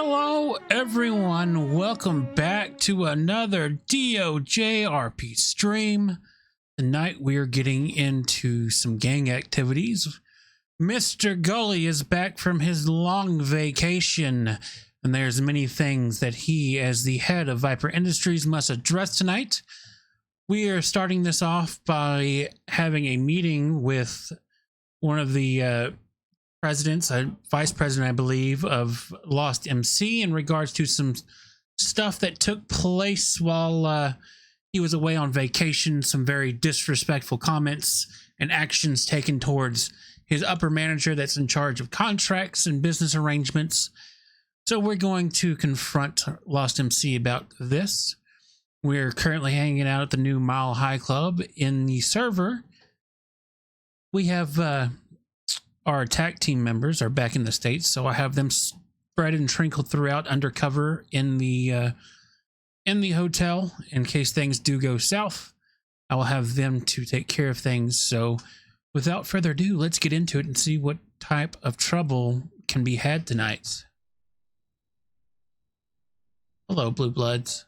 Hello, everyone. Welcome back to another DoJRP stream. Tonight, we are getting into some gang activities. Mr. Gully is back from his long vacation, and there's many things that he, as the head of Viper Industries, must address tonight. We are starting this off by having a meeting with one of the presidents, vice president, I believe, of Lost MC in regards to some stuff that took place while he was away on vacation, some very disrespectful comments and actions taken towards his upper manager that's in charge of contracts and business arrangements. So we're going to confront Lost MC about this. We're currently hanging out at the new Mile High Club in the server. We have our attack team members are back in the States, so I have them spread and trickled throughout undercover in the hotel in case things do go south. I will have them to take care of things. So without further ado, let's get into it and see what type of trouble can be had tonight. Hello, Blue Bloods.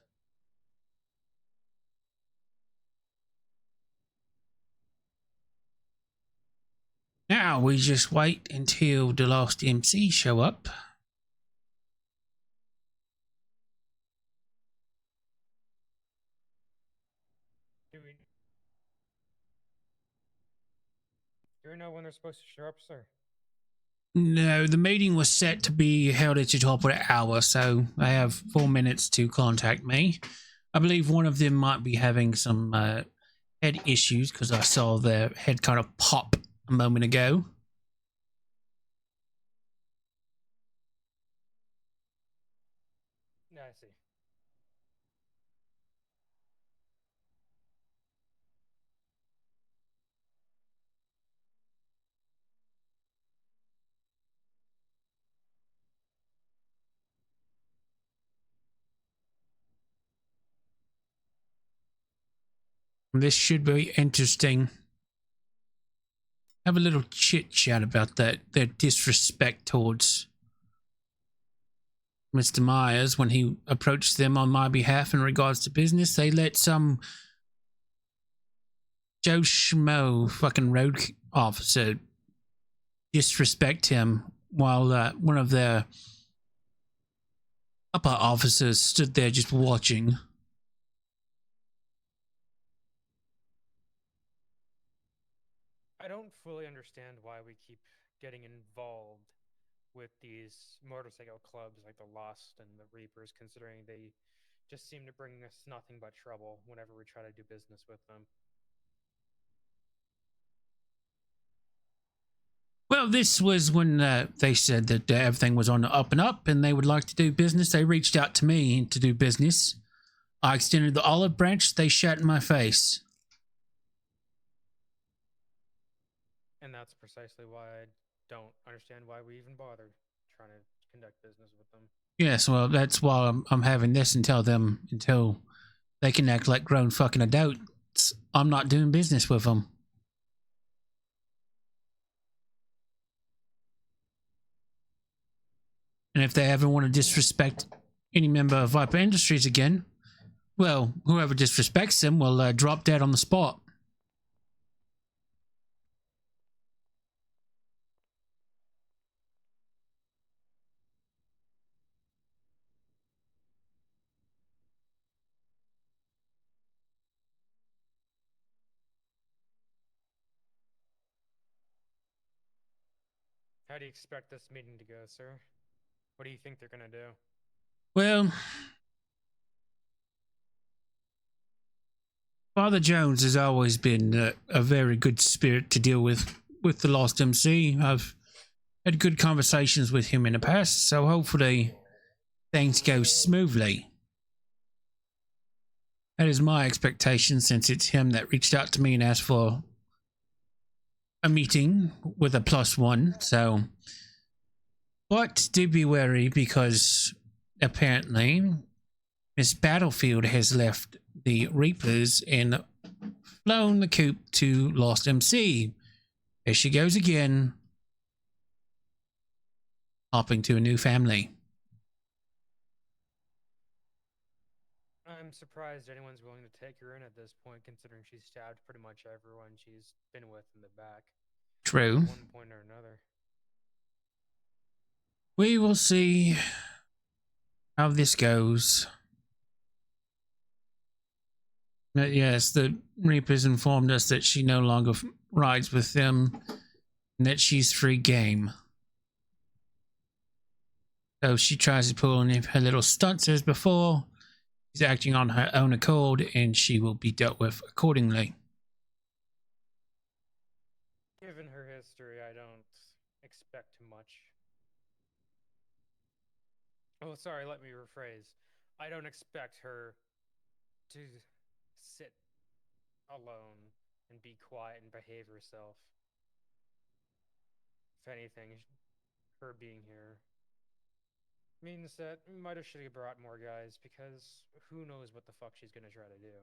Now we just wait until the Lost MC show up. Do we know when they're supposed to show up, sir? No, the meeting was set to be held at the top of the hour, so they have 4 minutes to contact me. I believe one of them might be having some head issues because I saw their head kind of pop a moment ago. Yeah, I see. This should be interesting. Have a little chit chat about their disrespect towards Mr. Myers when he approached them on my behalf in regards to business. They let some Joe Schmo fucking road officer disrespect him while one of their upper officers stood there just watching. I don't fully understand why we keep getting involved with these motorcycle clubs like the Lost and the Reapers, considering they just seem to bring us nothing but trouble whenever we try to do business with them. Well, this was when they said that everything was on the up and up and they would like to do business. They reached out to me to do business. I extended the olive branch. They shot in my face. And that's precisely why I don't understand why we even bother trying to conduct business with them. Yes, well, that's why I'm having this until they can act like grown fucking adults. I'm not doing business with them. And if they ever want to disrespect any member of Viper Industries again, well, whoever disrespects them will drop dead on the spot. How do you expect this meeting to go, sir? What do you think they're gonna do? Well, Father Jones has always been a very good spirit to deal with the Lost MC. I've had good conversations with him in the past, so hopefully things go smoothly. That is my expectation, since it's him that reached out to me and asked for a meeting with a +1, so. But do be wary, because apparently Miss Battlefield has left the Reapers and flown the coop to Lost MC. There she goes again, hopping to a new family. I'm surprised anyone's willing to take her in at this point, considering she's stabbed pretty much everyone she's been with in the back. True. At one point or another. We will see how this goes. But yes, the Reapers informed us that she no longer rides with them and that she's free game. So she tries to pull any of her little stunts as before. She's acting on her own accord and she will be dealt with accordingly. Given her history, I don't expect much. Oh, sorry, let me rephrase. I don't expect her to sit alone and be quiet and behave herself. If anything, her being here means that we might have should have brought more guys, because who knows what the fuck she's gonna try to do.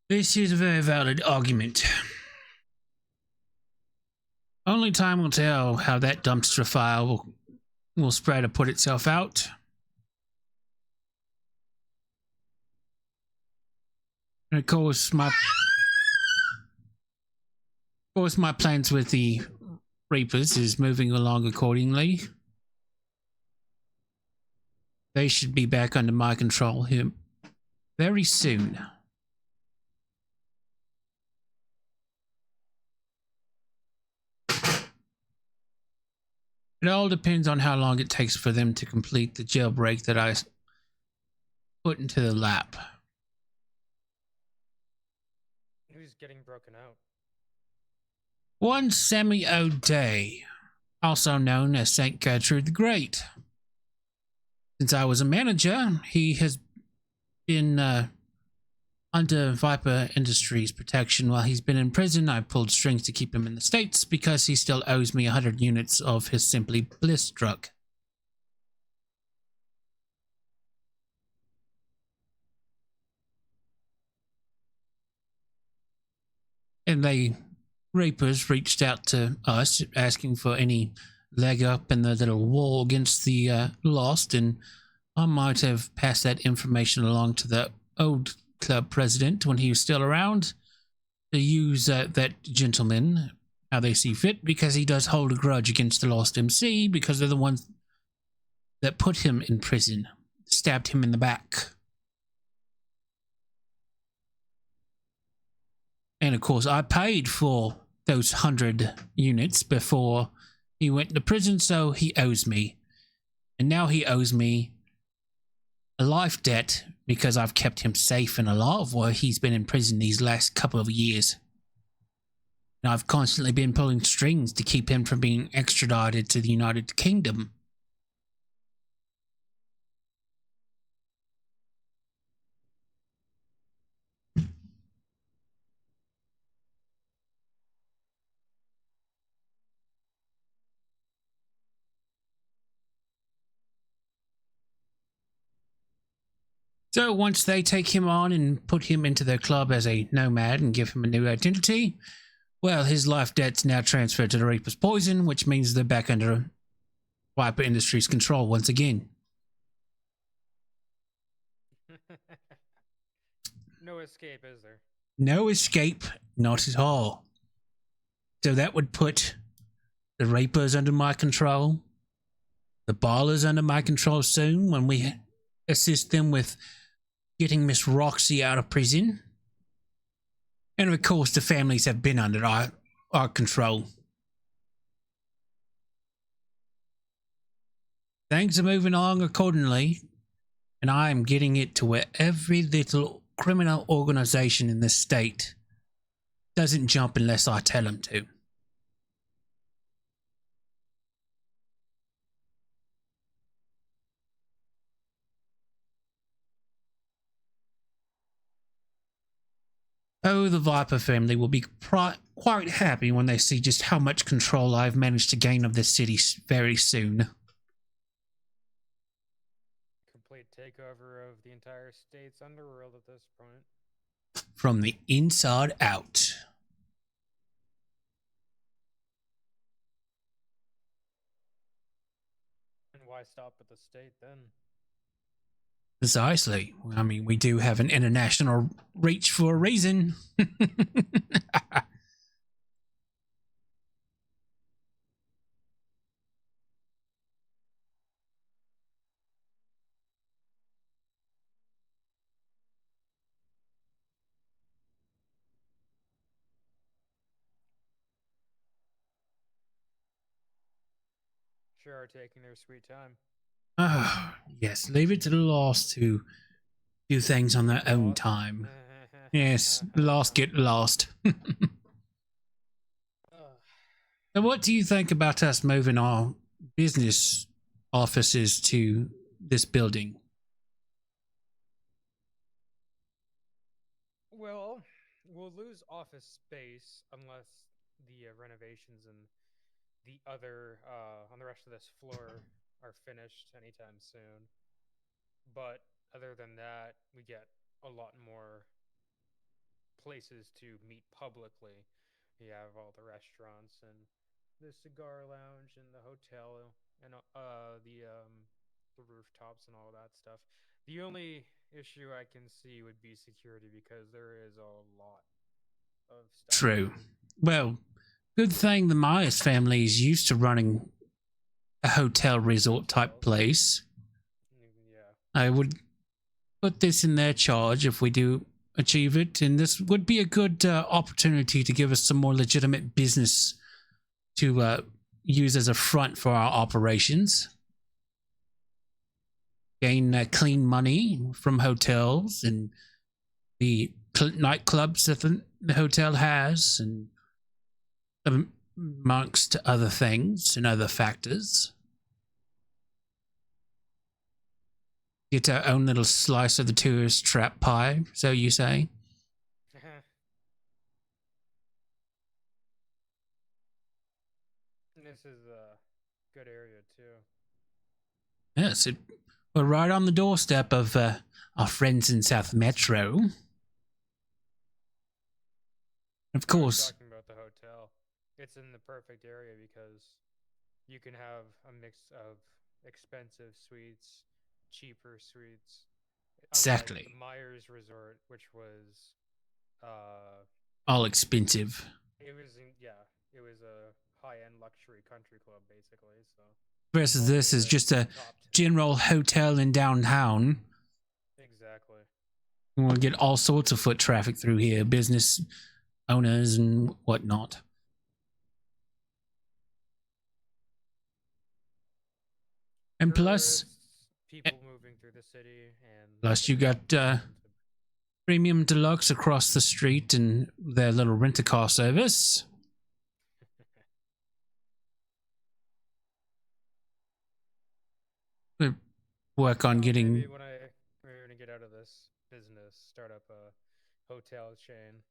This is a very valid argument. Only time will tell how that dumpster fire will spread or put itself out. And of course, my plans with the Reapers is moving along accordingly. They should be back under my control here very soon. It all depends on how long it takes for them to complete the jailbreak that I put into the lap. Who's getting broken out? One Sammy O'Day, also known as St. Gertrude the Great. Since I was a manager, he has been under Viper Industries protection while he's been in prison. I pulled strings to keep him in the States because he still owes me 100 units of his Simply Bliss drug. And they Reapers reached out to us asking for any leg up in the little war against the Lost, and I might have passed that information along to the old club president when he was still around to use that gentleman how they see fit, because he does hold a grudge against the Lost MC because they're the ones that put him in prison, stabbed him in the back. And of course, I paid for those 100 units before he went to prison, so he owes me. And now he owes me a life debt because I've kept him safe and alive while he's been in prison these last couple of years. And I've constantly been pulling strings to keep him from being extradited to the United Kingdom. So once they take him on and put him into their club as a nomad and give him a new identity, well, his life debt's now transferred to the Reaper's Poison, which means they're back under Viper Industries' control once again. No escape, is there? No escape, not at all. So that would put the Reapers under my control, the Ballers under my control soon when we assist them with getting Miss Roxy out of prison. And of course, the families have been under our control. Things are moving along accordingly, and I am getting it to where every little criminal organization in this state doesn't jump unless I tell them to. Oh, the Viper family will be quite happy when they see just how much control I've managed to gain of this city very soon. Complete takeover of the entire state's underworld at this point. From the inside out. why stop at the state then? Precisely. I mean, we do have an international reach for a reason. Sure are taking their sweet time. Ah, yes, leave it to the lost to do things on To their get own lost. time. Yes, lost get lost. So, what do you think about us moving our business offices to this building? Well, we'll lose office space unless the renovations and the other on the rest of this floor are finished anytime soon. But other than that, we get a lot more places to meet publicly. You have all the restaurants and the cigar lounge and the hotel and the rooftops and all that stuff. The only issue I can see would be security because there is a lot of stuff True. here. Well, good thing the Myers family is used to running a hotel resort type Hotels. place. Yeah. I would put this in their charge if we do achieve it, and this would be a good opportunity to give us some more legitimate business to use as a front for our operations. Gain clean money from hotels and the nightclubs that the hotel has, and amongst other things and other factors. Get our own little slice of the tourist trap pie, so you say? This is a good area too. Yes, we're right on the doorstep of our friends in South Metro. Of I was course, talking about the hotel. It's in the perfect area because you can have a mix of expensive suites, cheaper suites, unlike the exactly. Myers Resort, which was uh All expensive. yeah, it was a high-end luxury country club basically, so Versus all this is the just a top general hotel in downtown. exactly. We'll get all sorts of foot traffic through here, business owners and whatnot. And plus, Tourists, people moving through the city, and plus you got Premium Deluxe across the street and their little rent-a-car service. We work on well, getting maybe when we're gonna get out of this business, start up a hotel chain,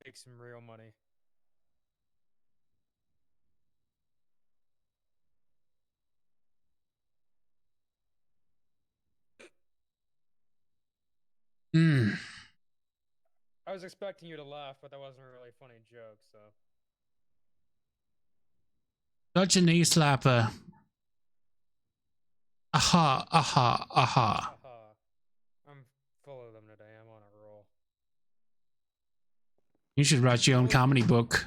make some real money. mm, I was expecting you to laugh, but that wasn't a really funny joke, so. such a knee slapper. Aha, aha, aha. Haha. I'm full of them today. I'm on a roll. You should write your own comedy book.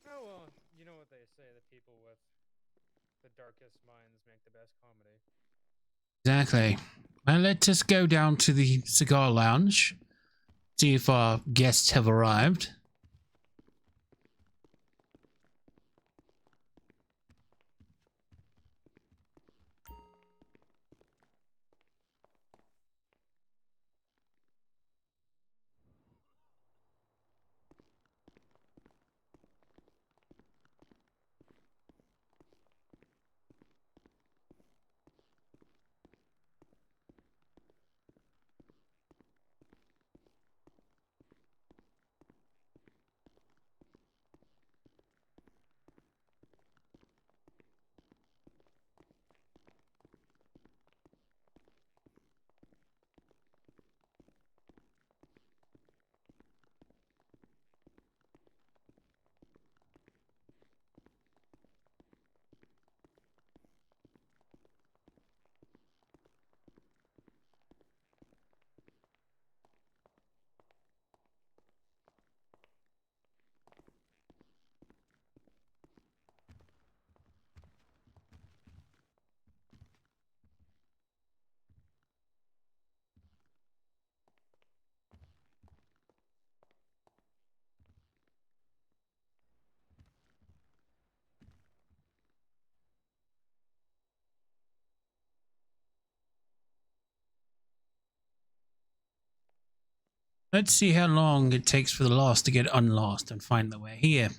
Oh, well, you know what they say, the people with the darkest minds make the best comedy. Exactly. Well, let's just go down to the cigar lounge, see if our guests have arrived. Let's see how long it takes for the lost to get unlost and find the way here.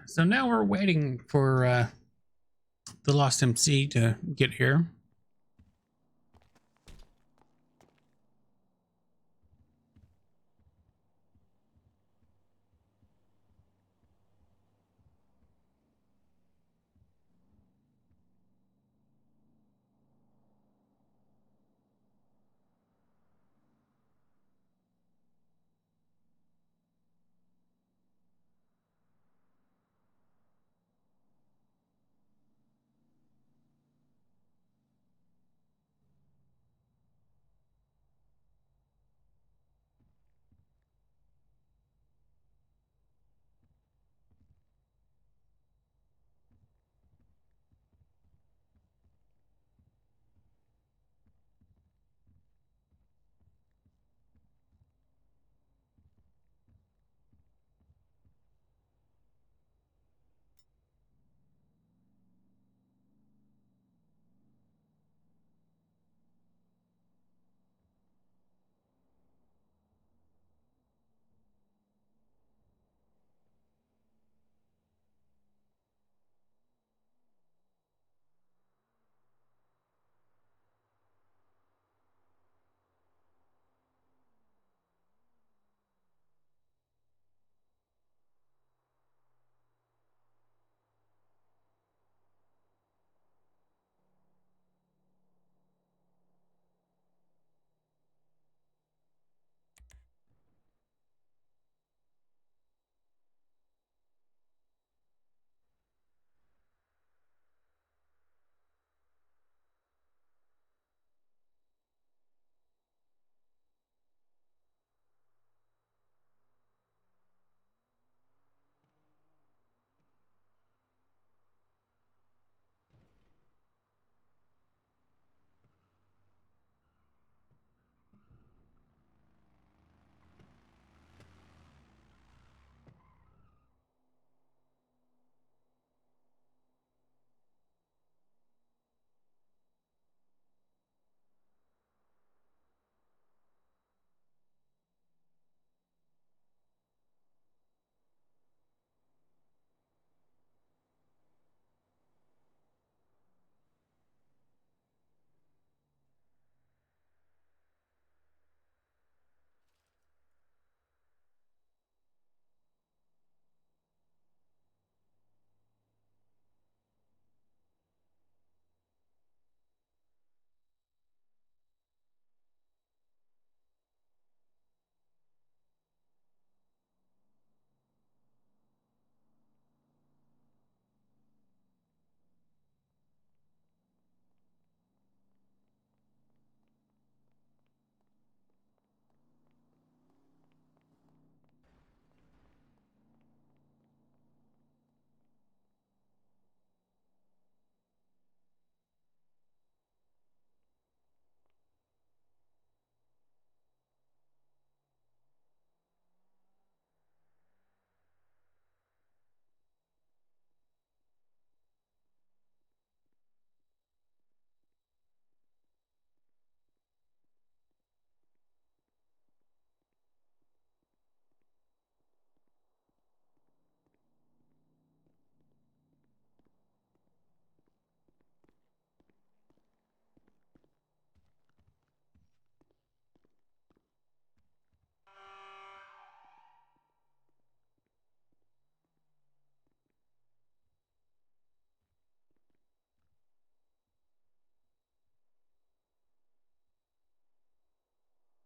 So now we're waiting for the lost MC to get here.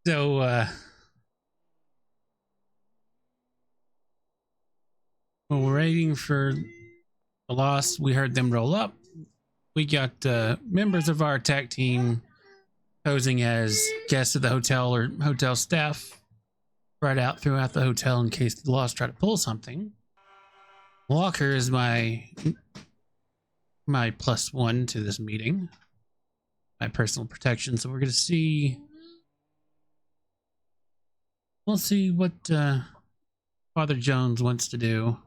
So we're waiting for the lost. We heard them roll up. we got members of our attack team posing as guests of the hotel or hotel staff spread out throughout the hotel in case the Lost try to pull something. Walker is my +1 to this meeting, my personal protection. So we're gonna see. We'll see what Father Jones wants to do.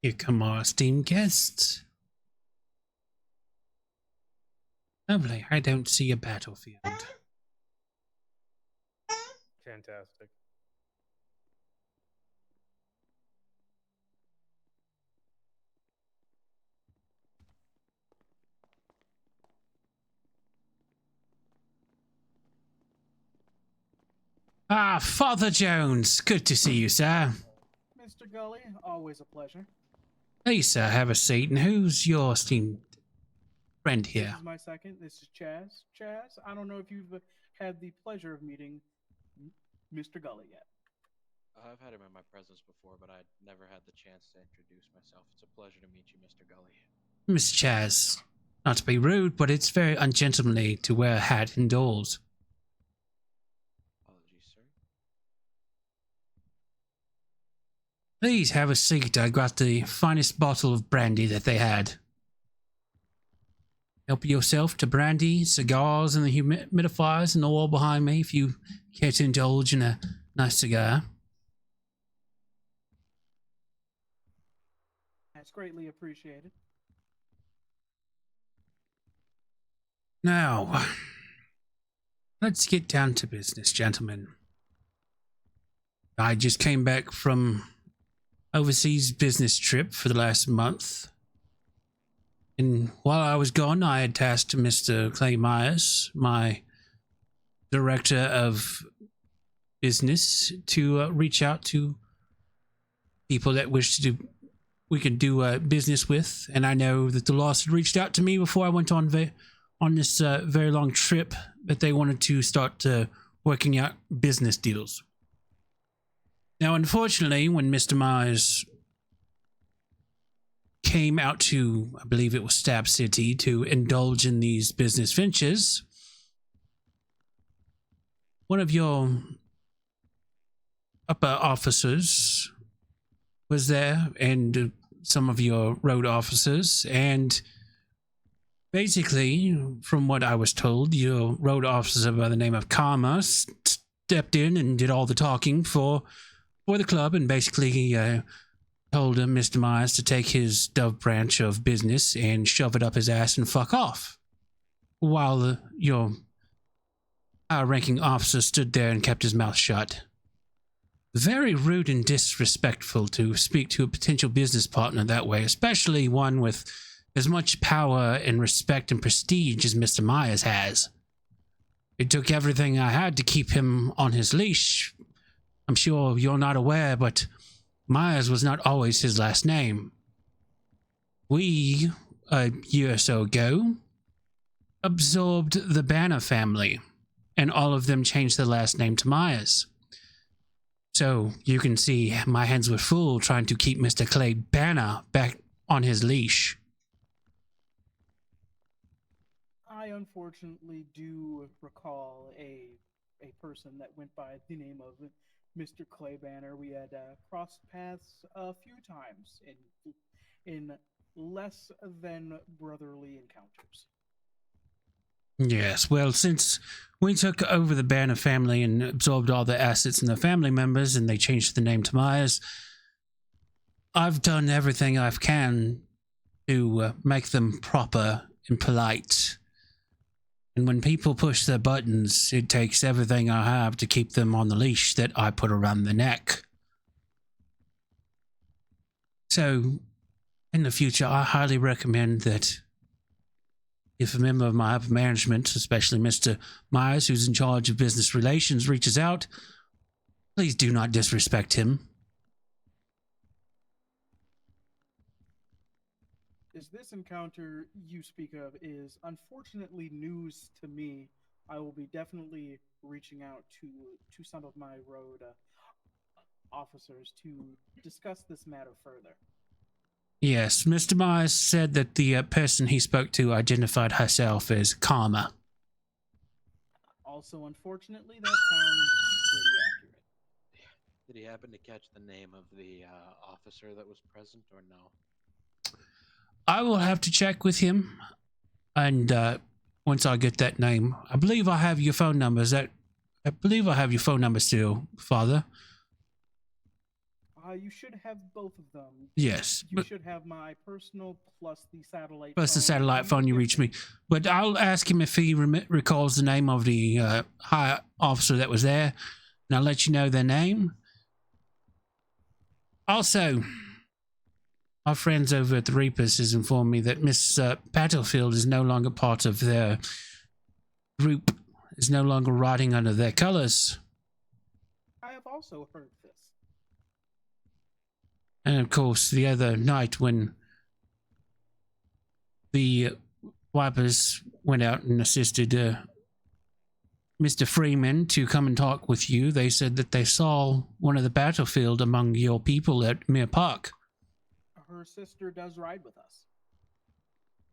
Here come our esteemed guests. Lovely. I don't see a battlefield. Fantastic. Ah, Father Jones. Good to see you, sir. Mr. Gully, always a pleasure. Please, sir, have a seat. And who's your esteemed friend here? This is my second. This is Chaz. Chaz, I don't know if you've had the pleasure of meeting Mr. Gully yet. I've had him in my presence before, but I never had the chance to introduce myself. It's a pleasure to meet you, Mr. Gully. Miss Chaz. Not to be rude, but it's very ungentlemanly to wear a hat indoors. Apologies, sir. Please have a seat. I got the finest bottle of brandy that they had. Help yourself to brandy, cigars, and the humidifiers and the wall behind me if you care to indulge in a nice cigar. That's greatly appreciated. Now, let's get down to business, gentlemen. I just came back from overseas business trip for the last month. And while I was gone, I had tasked Mr. Clay Myers, my director of business, to reach out to people that wish to do, we could do business with. And I know that the Lost had reached out to me before I went on this very long trip, that they wanted to start working out business deals. Now, unfortunately, when Mr. Myers came out to, I believe it was Stab City, to indulge in these business ventures, one of your upper officers was there, and some of your road officers, and basically, from what I was told, your road officer by the name of Karma stepped in and did all the talking for the club, and basically told Mr. Myers to take his Dove branch of business and shove it up his ass and fuck off, while your high-ranking officer stood there and kept his mouth shut. Very rude and disrespectful to speak to a potential business partner that way, especially one with as much power and respect and prestige as Mr. Myers has. It took everything I had to keep him on his leash. I'm sure you're not aware, but Myers was not always his last name. We, a year or so ago, absorbed the Banner family, and all of them changed their last name to Myers. So you can see my hands were full trying to keep Mr. Clay Banner back on his leash. I unfortunately do recall a person that went by the name of Mr. Clay Banner. We had crossed paths a few times in less than brotherly encounters. Yes, well, since we took over the Banner family and absorbed all the assets and the family members, and they changed the name to Myers, I've done everything I can to make them proper and polite. And when people push their buttons, it takes everything I have to keep them on the leash that I put around their neck. So, in the future, I highly recommend that if a member of my upper management, especially Mr. Myers, who's in charge of business relations, reaches out, please do not disrespect him. Is this encounter you speak of is unfortunately news to me. I will be definitely reaching out to some of my road officers to discuss this matter further. Yes, Mr. Myers said that the person he spoke to identified herself as Karma. Also, unfortunately, that sounds pretty accurate. Did he happen to catch the name of the officer that was present, or no? I will have to check with him, and once I get that name, I believe I have your phone number. I believe I have your phone number still, Father. You should have both of them. Yes. You should have my personal plus the satellite Plus phone. the satellite phone you reach me. But I'll ask him if he recalls the name of the high officer that was there, and I'll let you know their name. Also, our friends over at the Reapers has informed me that Miss Battlefield is no longer part of their group, is no longer riding under their colors. I have also heard this. And of course, the other night when the Wipers went out and assisted Mr. Freeman to come and talk with you, they said that they saw one of the Battlefield among your people at Mere Park. Her sister does ride with us.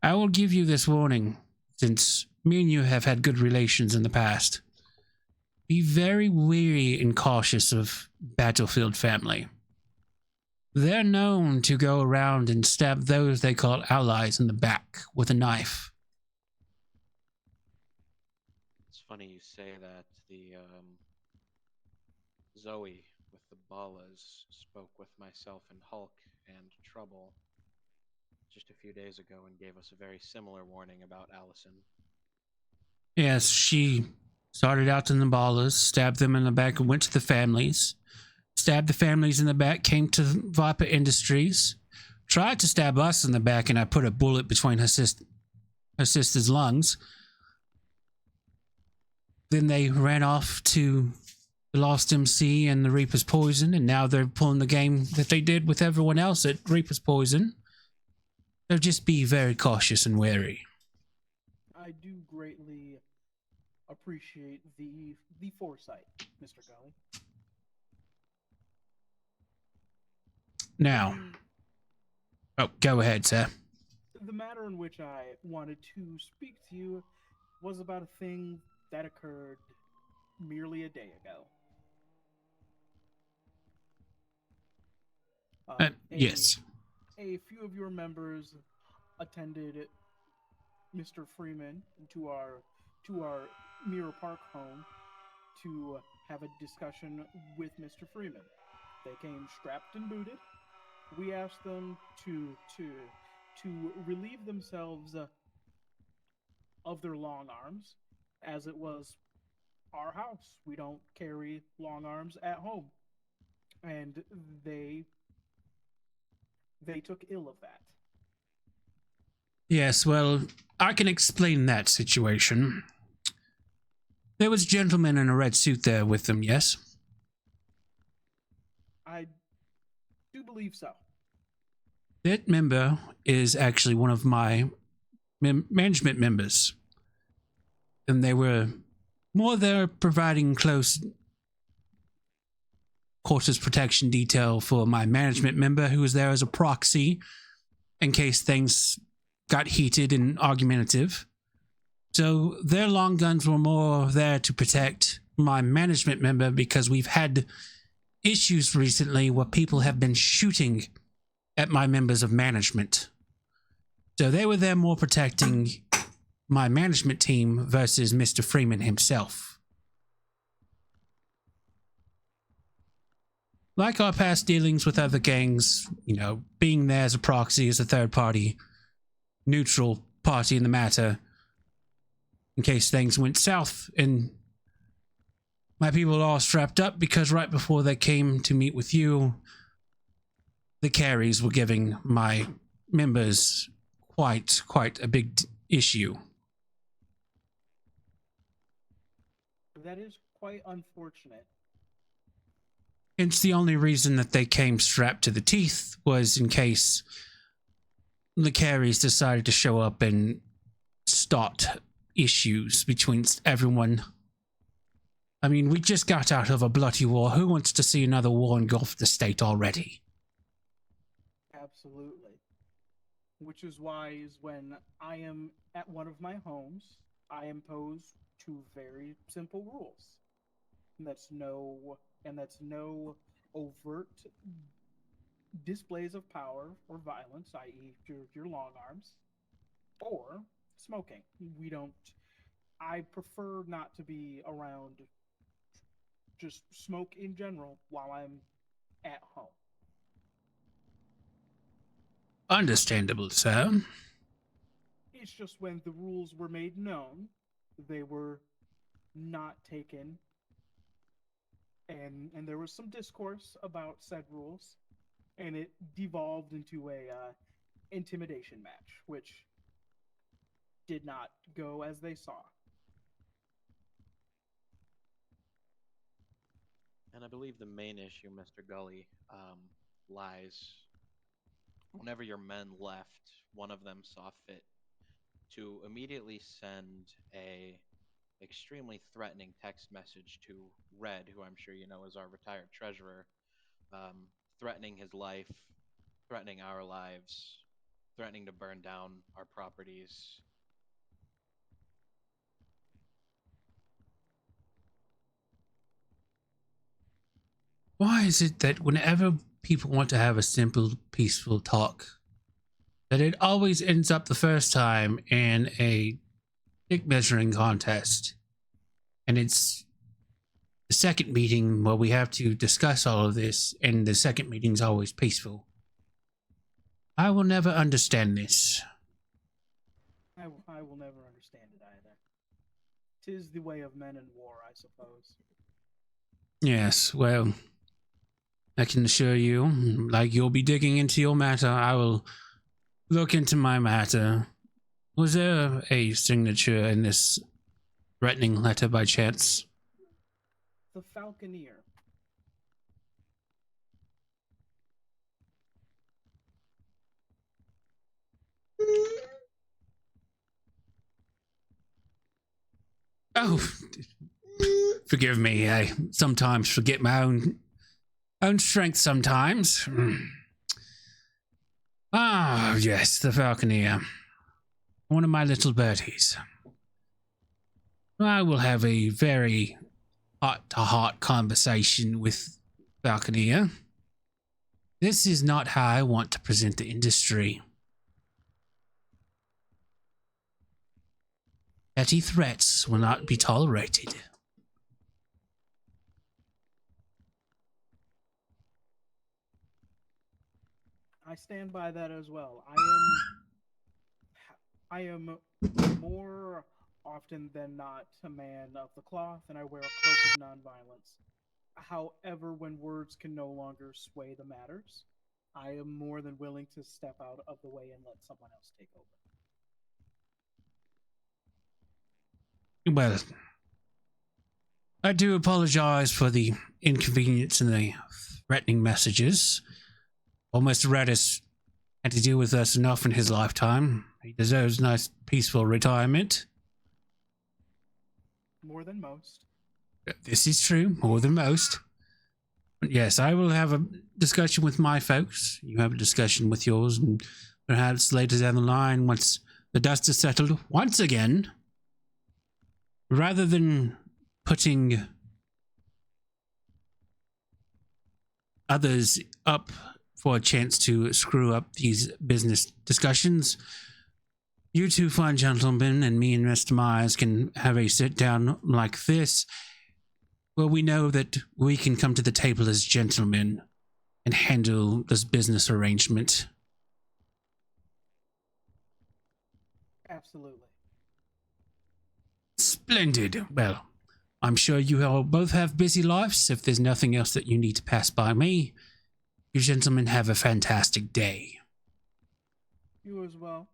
I will give you this warning, since me and you have had good relations in the past. Be very wary and cautious of Battlefield family. They're known to go around and stab those they call allies in the back with a knife. It's funny you say that. The Zoe with the Ballas spoke with myself and Hulk and Trouble just a few days ago and gave us a very similar warning about Allison. Yes, she started out in the Ballas, stabbed them in the back, and went to the families. Stabbed the families in the back, came to Viper Industries, tried to stab us in the back, and I put a bullet between her sister's lungs. Then they ran off to the Lost MC and the Reaper's Poison, and now they're pulling the game that they did with everyone else at Reaper's Poison. So just be very cautious and wary. I do greatly appreciate the foresight, Mr. Gully. Now, oh, go ahead, sir. The matter in which I wanted to speak to you was about a thing that occurred merely a day ago. Yes. A few of your members attended Mr. Freeman to our Mirror Park home to have a discussion with Mr. Freeman. They came strapped and booted. We asked them to relieve themselves of their long arms, as it was our house. We don't carry long arms at home, and they took ill of that. Yes, well, I can explain that situation. There was a gentleman in a red suit there with them, yes? I do believe so. That member is actually one of my management members. And they were more there providing close quarters protection detail for my management member who was there as a proxy in case things got heated and argumentative. So their long guns were more there to protect my management member because we've had issues recently where people have been shooting at my members of management. So they were there more protecting my management team versus Mr. Freeman himself. Like our past dealings with other gangs, you know, being there as a proxy, as a third party, neutral party in the matter, in case things went south and my people were all strapped up because right before they came to meet with you, the carries were giving my members quite a big issue. That is quite unfortunate. It's the only reason that they came strapped to the teeth was in case the carries decided to show up and start issues between everyone. I mean, we just got out of a bloody war. Who wants to see another war engulf the state already? Absolutely. Which is why when I am at one of my homes, I impose two very simple rules. And that's no overt displays of power or violence, i.e. your long arms, or smoking. I prefer not to be around just smoke in general while I'm at home. Understandable, sir. It's just when the rules were made known, they were not taken, and there was some discourse about said rules, and it devolved into a intimidation match, which did not go as they saw. And I believe the main issue, Mr. Gully, lies whenever your men left, one of them saw fit to immediately send a extremely threatening text message to Red, who I'm sure you know is our retired treasurer, threatening his life, threatening our lives, threatening to burn down our properties. Why is it that whenever people want to have a simple, peaceful talk, that it always ends up the first time in a dick measuring contest? And it's the second meeting where we have to discuss all of this, and the second meeting's always peaceful. I will never understand this. I will never understand it either. 'Tis the way of men in war, I suppose. Yes, well, I can assure you, like you'll be digging into your matter, I will look into my matter. Was there a signature in this threatening letter by chance? The Falconeer. Oh, forgive me. I sometimes forget my own strength sometimes. Ah, yes, the Falconeer. One of my little birdies. I will have a very heart-to-heart conversation with Falconeer. This is not how I want to present the industry. Petty threats will not be tolerated. I stand by that as well. I am more often than not a man of the cloth, and I wear a cloak of nonviolence. However, when words can no longer sway the matters, I am more than willing to step out of the way and let someone else take over. Well, I do apologize for the inconvenience and the threatening messages. Almost Redis had to deal with us enough in his lifetime. He deserves a nice, peaceful retirement. More than most. This is true, more than most. But yes, I will have a discussion with my folks. You have a discussion with yours, and perhaps later down the line, once the dust is settled, once again, rather than putting others up for a chance to screw up these business discussions, you two fine gentlemen and me and Mr. Myers can have a sit down like this, where we know that we can come to the table as gentlemen and handle this business arrangement. Absolutely. Splendid. Well, I'm sure you all both have busy lives. If there's nothing else that you need to pass by me, you gentlemen have a fantastic day. You as well.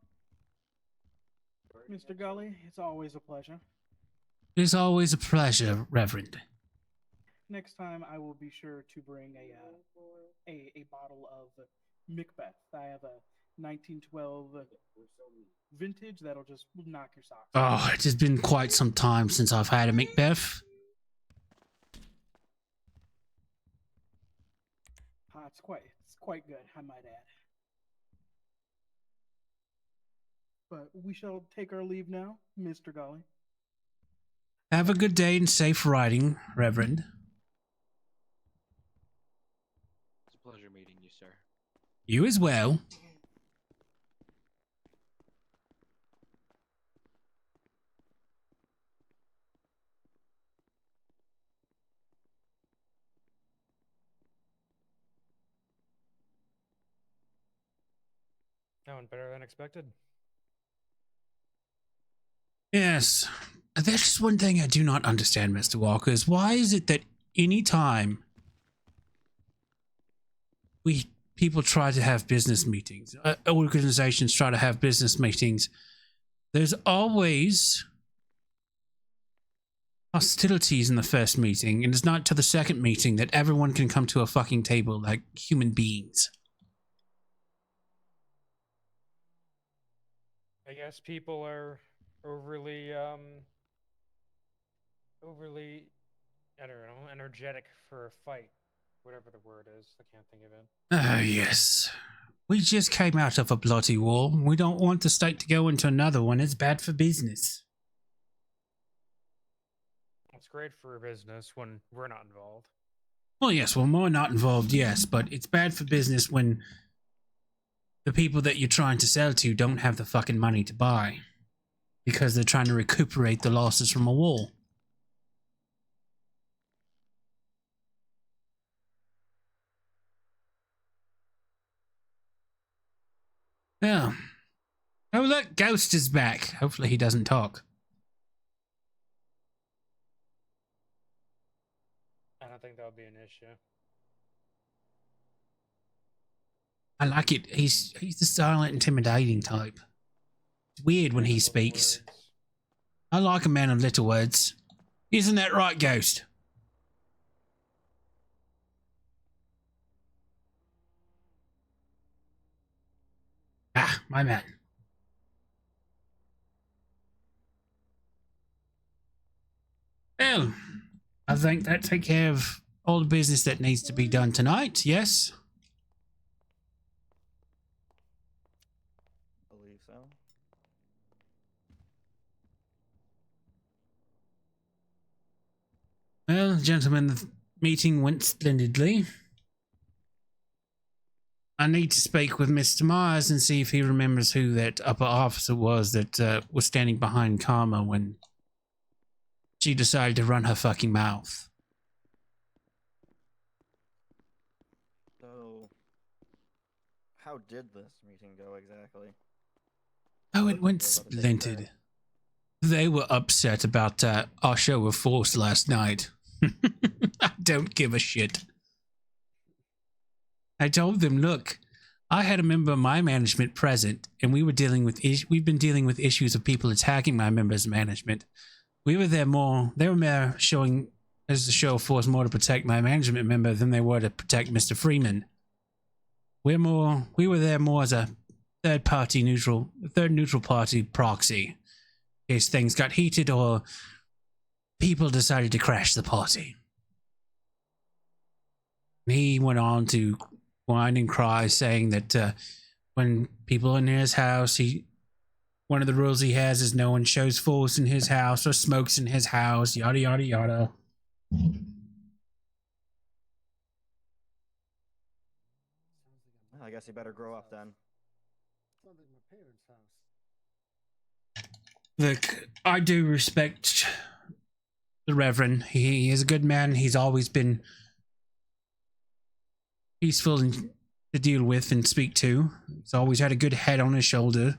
Mr. Gully, it's always a pleasure. It is always a pleasure, Reverend. Next time, I will be sure to bring a bottle of Macbeth. I have a 1912 vintage that'll just knock your socks off. Oh, it has been quite some time since I've had a Macbeth. It's quite good, I might add. But we shall take our leave now, Mr. Gully. Have a good day and safe riding, Reverend. It's a pleasure meeting you, sir. You as well. That went better than expected. Yes. There's just one thing I do not understand, Mr. Walker, is why is it that any time people try to have business meetings, organizations try to have business meetings, there's always hostilities in the first meeting, and it's not to the second meeting that everyone can come to a fucking table like human beings. I guess people are overly, I don't know, energetic for a fight. Whatever the word is, I can't think of it. Ah, yes. We just came out of a bloody war. We don't want the state to go into another one. It's bad for business. It's great for business when we're not involved. Well, yes, when we're not involved, yes, but it's bad for business when the people that you're trying to sell to don't have the fucking money to buy because they're trying to recuperate the losses from a war. Yeah. Oh, look, Ghost is back. Hopefully he doesn't talk. I don't think that would be an issue. I like it. He's the silent, intimidating type. It's weird when he Little speaks. words. I like a man of little words. Isn't that right, Ghost? Ah, my man. Well, I think that takes care of all the business that needs to be done tonight, yes? Well, gentlemen, the meeting went splendidly. I need to speak with Mr. Myers and see if he remembers who that upper officer was that was standing behind Karma when she decided to run her fucking mouth. So, how did this meeting go exactly? Oh, it went splendid. They were upset about our show of force last night. I don't give a shit. I told them, look, I had a member of my management present, and we've been dealing with issues of people attacking my members' management. We were there more. They were more showing as the show of force more to protect my management member than they were to protect Mr. Freeman. We were there more as a third neutral party proxy, in case things got heated or people decided to crash the party. He went on to whine and cry, saying that when people are in his house, one of the rules he has is no one shows force in his house or smokes in his house, yada yada yada. Well, I guess you better grow up then. Sounds like my parents' house. Look, I do respect the Reverend. He is a good man. He's always been peaceful to deal with and speak to. He's always had a good head on his shoulder.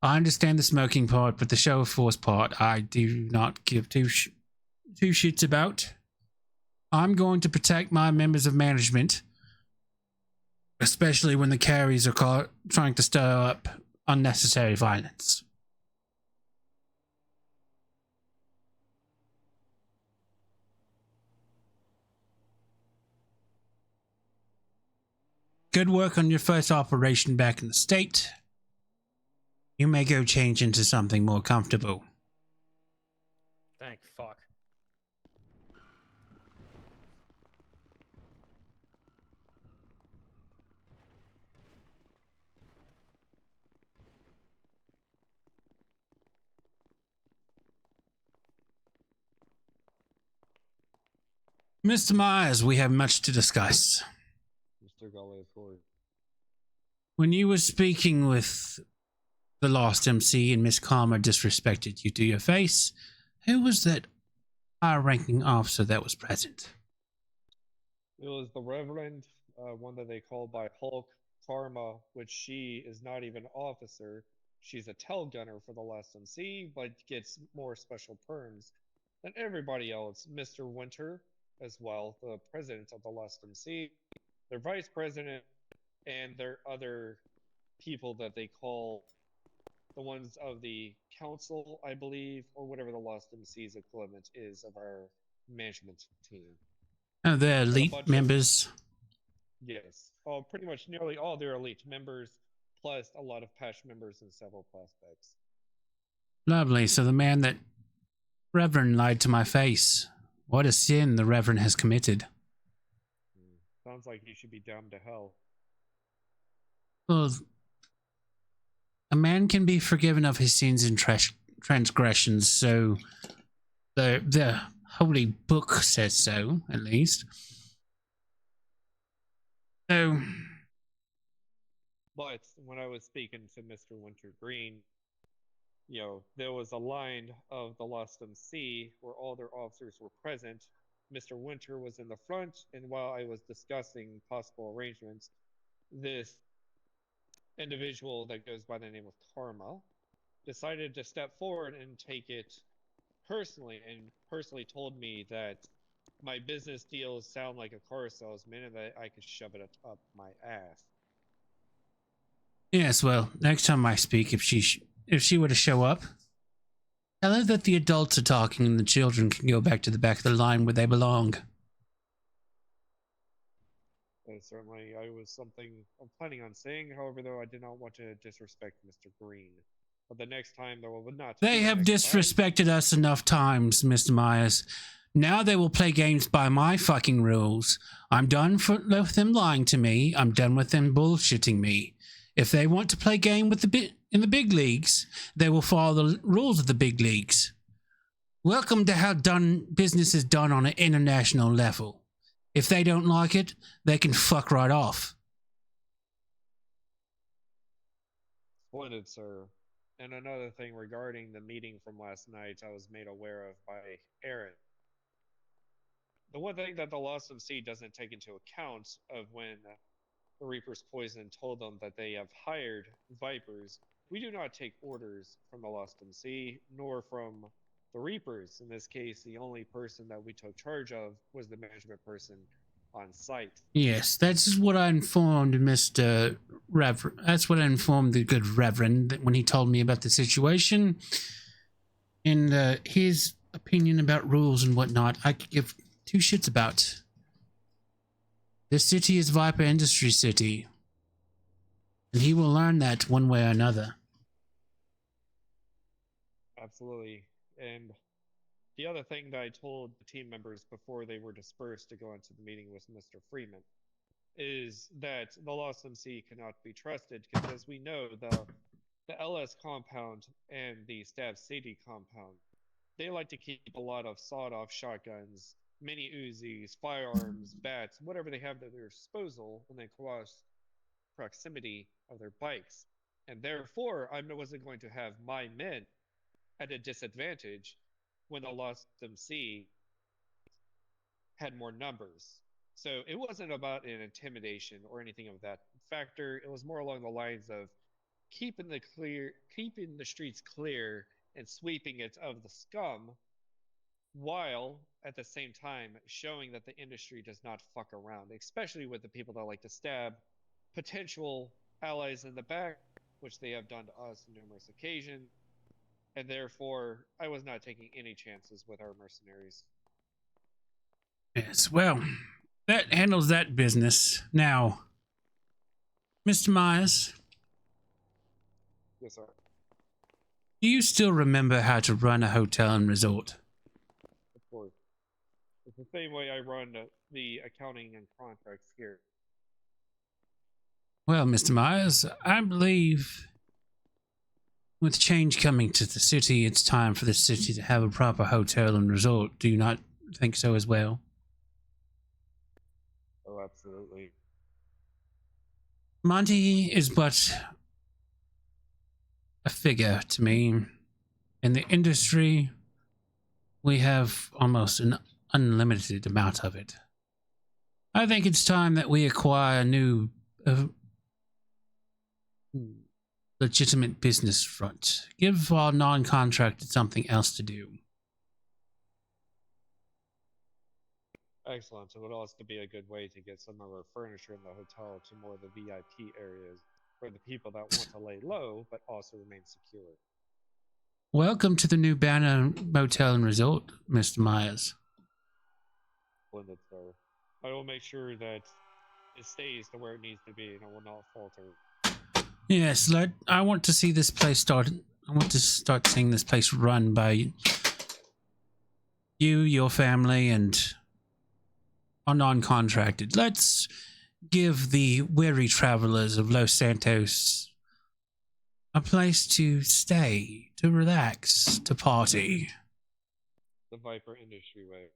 I understand the smoking part, but the show of force part, I do not give two shits about. I'm going to protect my members of management, especially when the carries are trying to stir up unnecessary violence. Good work on your first operation back in the state. You may go change into something more comfortable. Thank fuck. Mr. Myers, we have much to discuss. Mr. Gully, of course. When you were speaking with the Lost MC and Miss Karma disrespected you to your face, who was that high-ranking officer that was present? It was the Reverend, one that they call by Hulk Karma, which she is not even an officer. She's a tail gunner for the Lost MC, but gets more special perms than everybody else. Mr. Winter, as well, the president of the Lost MC, their vice president, and their other people that they call the ones of the council, I believe, or whatever the Lost MC's equivalent is of our management team. Oh, they're elite members. Yes. Oh, pretty much nearly all their elite members, plus a lot of patch members and several prospects. Lovely. So the man that Reverend lied to my face. What a sin the Reverend has committed. Sounds like he should be damned to hell. Well, a man can be forgiven of his sins and transgressions, so the Holy Book says so, at least. So, but when I was speaking to Mr. Wintergreen, there was a line of the Lost MC where all their officers were present. Mr. Winter was in the front, and while I was discussing possible arrangements, this individual that goes by the name of Karma decided to step forward and take it personally, and personally told me that my business deals sound like a car salesman and that I could shove it up my ass. yes, well, next time I speak, if she were to show up, tell her that the adults are talking and the children can go back to the back of the line where they belong. Certainly, I was something I'm planning on saying. However, though, I did not want to disrespect Mr. Green. But the next time, there will not. They have disrespected us enough times, Mr. Myers. Now they will play games by my fucking rules. I'm done with them lying to me. I'm done with them bullshitting me. If they want to play game with in the big leagues, they will follow the rules of the big leagues. Welcome to how business is done on an international level. If they don't like it, they can fuck right off. Splendid, sir. And another thing regarding the meeting from last night, I was made aware of by Aaron. The one thing that the Lost MC doesn't take into account of when the Reaper's Poison told them that they have hired Vipers, we do not take orders from the Lost MC, nor from the Reapers. In this case, the only person that we took charge of was the management person on site. Yes, that's what I informed Mr. Reverend. That's what I informed the good Reverend when he told me about the situation. And his opinion about rules and whatnot, I could give two shits about. This city is Viper Industry City. And he will learn that one way or another. Absolutely. And the other thing that I told the team members before they were dispersed to go into the meeting with Mr. Freeman is that the Lost MC cannot be trusted because, as we know, the LS compound and the Stab City compound, they like to keep a lot of sawed-off shotguns, mini Uzis, firearms, bats, whatever they have at their disposal when they cross proximity of their bikes. And therefore, I wasn't going to have my men at a disadvantage when the Lost MC had more numbers. So it wasn't about an intimidation or anything of that factor. It was more along the lines of keeping the streets clear and sweeping it of the scum, while at the same time showing that the industry does not fuck around, especially with the people that like to stab potential allies in the back, which they have done to us on numerous occasions. And therefore, I was not taking any chances with our mercenaries. Yes, well, that handles that business. Now, Mr. Myers, Yes, sir. do you still remember how to run a hotel and resort? Of course. It's the same way I run the accounting and contracts here. Well, Mr. Myers, I believe with change coming to the city, it's time for the city to have a proper hotel and resort. Do you not think so as well? Oh, absolutely. Monty is but a figure to me. In the industry, we have almost an unlimited amount of it. I think it's time that we acquire a new legitimate business front. Give our non-contracted something else to do. Excellent. It would also be a good way to get some of our furniture in the hotel to more of the VIP areas for the people that want to lay low but also remain secure. Welcome to the new Banner Motel and Resort, Mr. Myers. Splendid, sir. I will make sure that it stays to where it needs to be and it will not falter. Yes, I want to see this place start. I want to start seeing this place run by you, your family, and our non-contracted. Let's give the weary travelers of Los Santos a place to stay, to relax, to party. The Viper Industry way.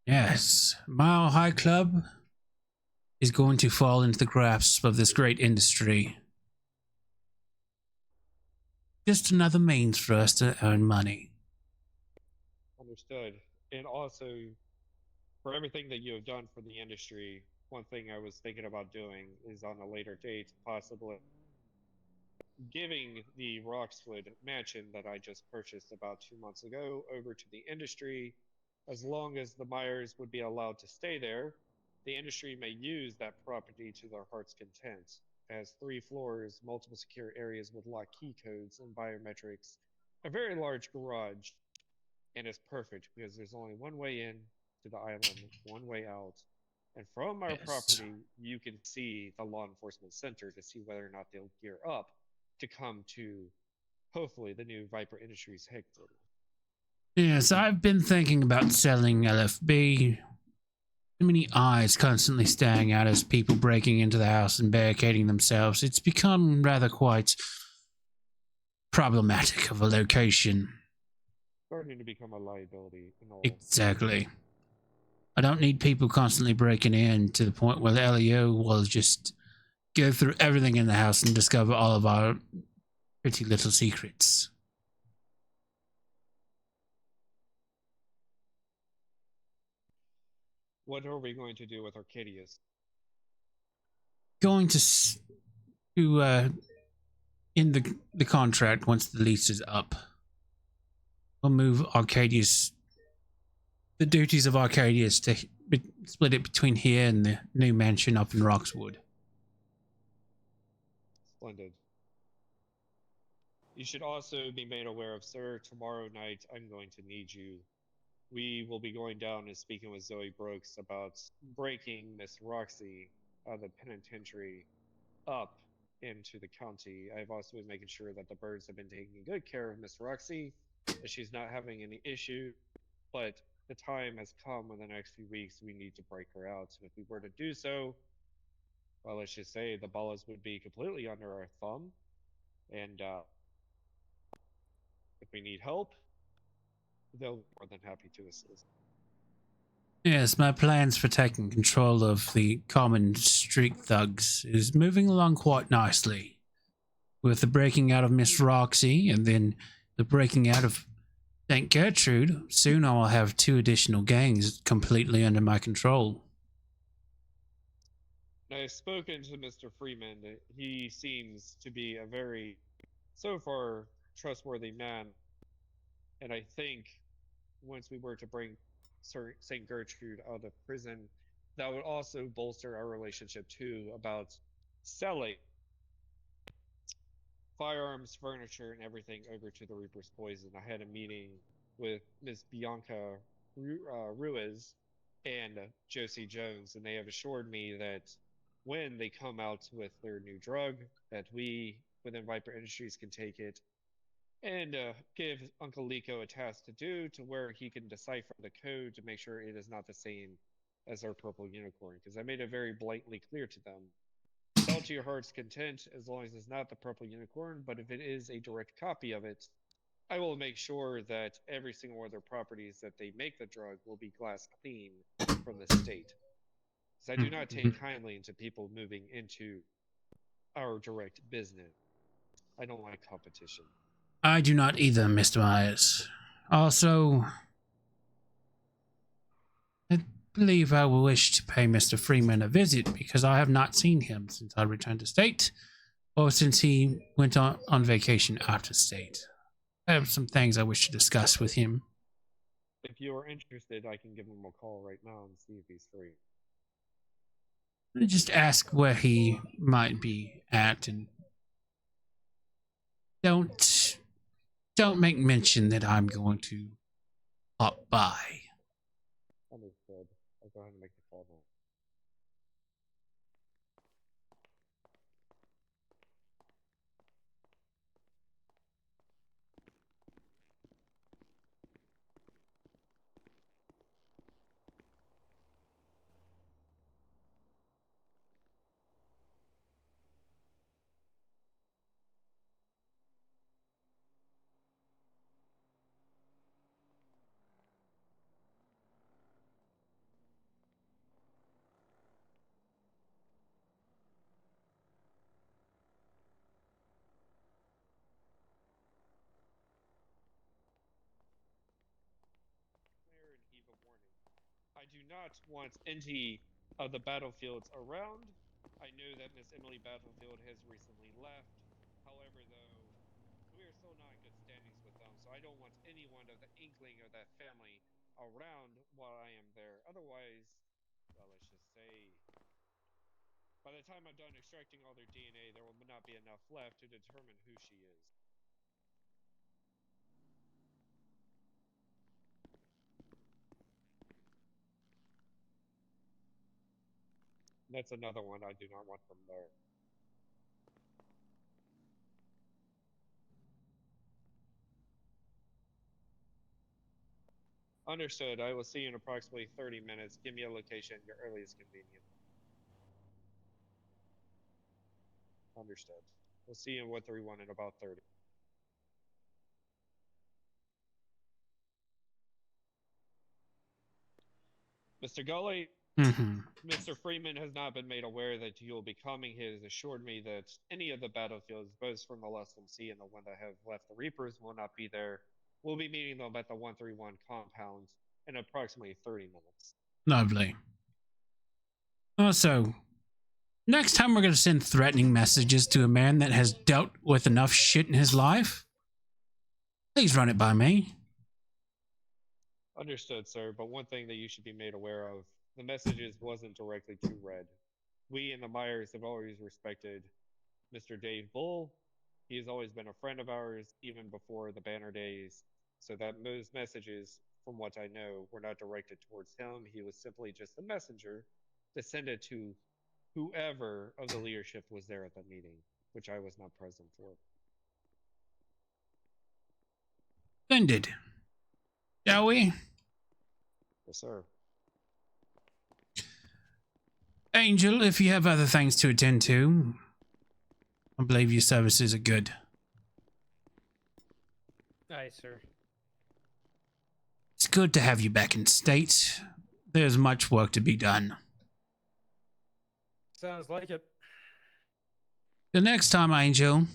Yes, Mile High Club is going to fall into the grasp of this great industry. Just another means for us to earn money. Understood. And also, for everything that you have done for the industry, one thing I was thinking about doing is on a later date, possibly giving the Roxwood mansion that I just purchased about 2 months ago over to the industry. As long as the Myers would be allowed to stay there, the industry may use that property to their heart's content. It has 3 floors, multiple secure areas with lock key codes and biometrics, a very large garage, and it's perfect because there's only one way in to the island, one way out. And from our property, you can see the law enforcement center to see whether or not they'll gear up to come to, hopefully, the new Viper Industries headquarters. Yes, I've been thinking about selling LFB. Too many eyes constantly staring at us, people breaking into the house and barricading themselves. It's become rather quite problematic of a location. starting to become a liability and all. Exactly. I don't need people constantly breaking in to the point where the LEO will just go through everything in the house and discover all of our pretty little secrets. What are we going to do with Arcadius? Going to in the contract once the lease is up. We'll move Arcadius, the duties of Arcadius, to split it between here and the new mansion up in Roxwood. Splendid. You should also be made aware of, sir, tomorrow night I'm going to need you. We will be going down and speaking with Zoe Brooks about breaking Miss Roxy out of the penitentiary up into the county. I've also been making sure that the birds have been taking good care of Miss Roxy, that she's not having any issue, but the time has come in the next few weeks we need to break her out. And if we were to do so, well, let's just say the Ballas would be completely under our thumb. And if we need help, they'll be more than happy to assist. Yes, my plans for taking control of the common street thugs is moving along quite nicely. With the breaking out of Miss Roxy and then the breaking out of St. Gertrude, soon I will have 2 additional gangs completely under my control. I've spoken to Mr. Freeman. He seems to be a very, so far, trustworthy man. And I think once we were to bring St. Gertrude out of prison, that would also bolster our relationship too about selling firearms, furniture, and everything over to the Reaper's Poison. I had a meeting with Miss Bianca Ruiz and Josie Jones, and they have assured me that when they come out with their new drug, that we within Viper Industries can take it and give Uncle Lico a task to do to where he can decipher the code to make sure it is not the same as our purple unicorn. Because I made it very blatantly clear to them. Sell to your heart's content as long as it's not the purple unicorn, but if it is a direct copy of it, I will make sure that every single one of their properties that they make the drug will be glass clean from the state. Because I do not take kindly into people moving into our direct business. I don't like competition. I do not either, Mr. Myers. Also, I believe I will wish to pay Mr. Freeman a visit because I have not seen him since I returned to state or since he went on vacation out of state. I have some things I wish to discuss with him. If you are interested, I can give him a call right now and see if he's free. Just ask where he might be at and don't make mention that I'm going to pop by. Understood. I'll go ahead and make the call now. Clear and heave a warning. I do not want any of the battlefields around. I know that Miss Emily Battlefield has recently left. However, though, we are still not in good standings with them, so I don't want anyone of the inkling of that family around while I am there. Otherwise, well, let's just say, by the time I'm done extracting all their DNA, there will not be enough left to determine who she is. That's another one I do not want from there. Understood. I will see you in approximately 30 minutes. Give me a location, your earliest convenience. Understood. We'll see you in 131 in about 30. Mr. Gully, Mm-hmm. Mr. Freeman has not been made aware that you will be coming. He has assured me that any of the battlefields, both from the Lust Sea and the one that have left the Reapers, will not be there. We'll be meeting them at the 131 compound in approximately 30 minutes. Lovely. Also, next time we're going to send threatening messages to a man that has dealt with enough shit in his life, please run it by me. Understood, sir, but one thing that you should be made aware of, the messages wasn't directly to Red. We and the Myers have always respected Mr. Dave Bull. He has always been a friend of ours, even before the Banner days, so that those messages, from what I know, were not directed towards him. He was simply just a messenger to send it to whoever of the leadership was there at the meeting, which I was not present for. Splendid. Shall we? Yes, sir. Angel, if you have other things to attend to, I believe your services are good. Aye, sir. It's good to have you back in state. There's much work to be done. Sounds like it. The next time, Angel.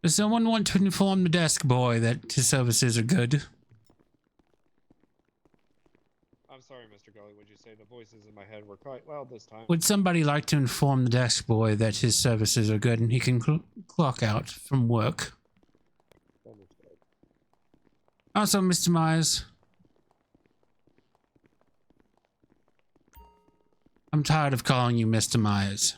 Does someone want to inform the desk boy that his services are good? I'm sorry, Mr. Gully, would you say the voices in my head were quite loud this time? Would somebody like to inform the desk boy that his services are good and he can clock out from work? Understood. Also, Mr. Myers. I'm tired of calling you Mr. Myers.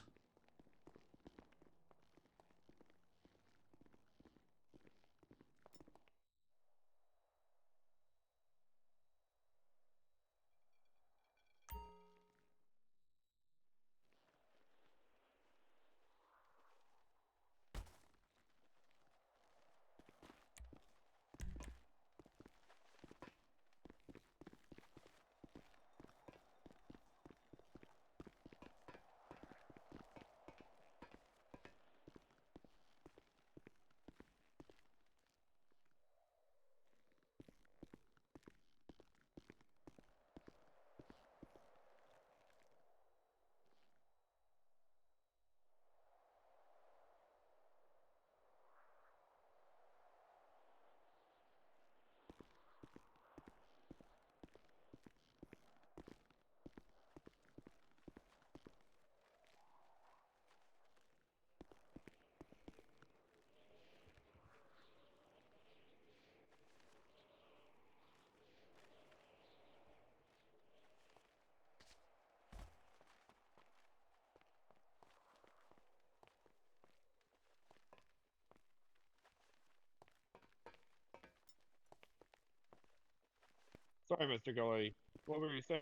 Sorry, Mr. Gully. What were you saying?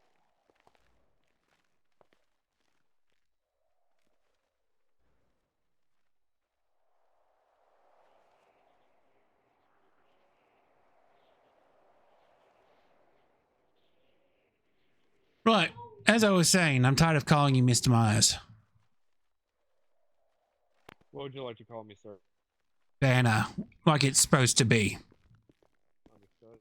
Right. As I was saying, I'm tired of calling you Mr. Myers. What would you like to call me, sir? Banner, like it's supposed to be. Understood.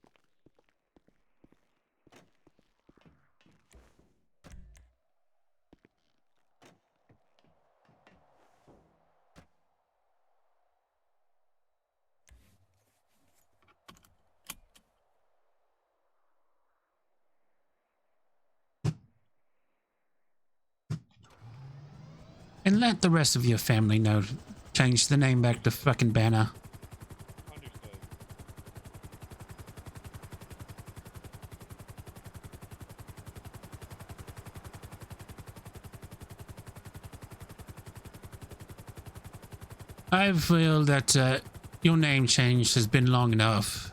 And let the rest of your family know. Change the name back to fucking Banner. Understood. I feel that your name change has been long enough.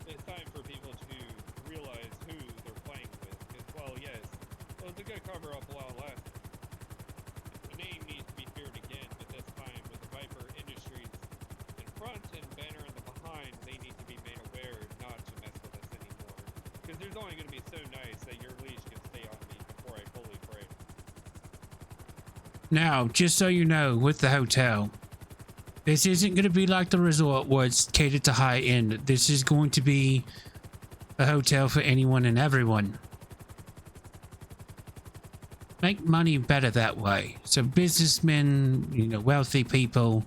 It's time for people to realize who they're playing with. Because, well, yes, it was a good cover-up a while last. The name needs to be feared again, but this time with the Viper Industries in front and Banner in the behind, only going to be so nice that your leash can stay on me before I fully break. Now, just so you know, with the hotel, this isn't going to be like the resort where it's catered to high end. This is going to be a hotel for anyone and everyone. Make money better that way. So businessmen, you know, wealthy people,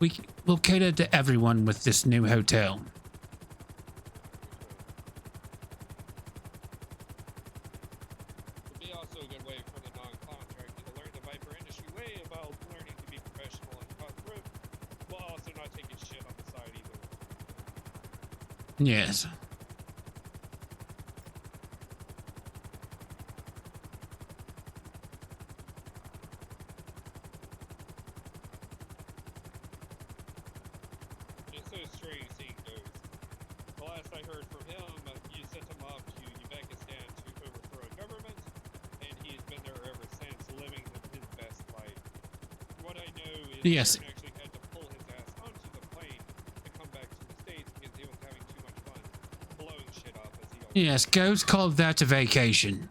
we'll cater to everyone with this new hotel. It'd be also a good way for the non-contractor to learn the Viper industry way about learning to be professional and cutthroat, while also not taking shit on the side either. Yes. It's so strange seeing those. The last I heard from him, you sent him off to Uzbekistan to overthrow a government, and he's been there ever since, living his best life. What I know is Yes. Aaron actually had to pull his ass onto the plane to come back to the States because he was having too much fun blowing shit up as he always Yes, does. Ghost called that a vacation.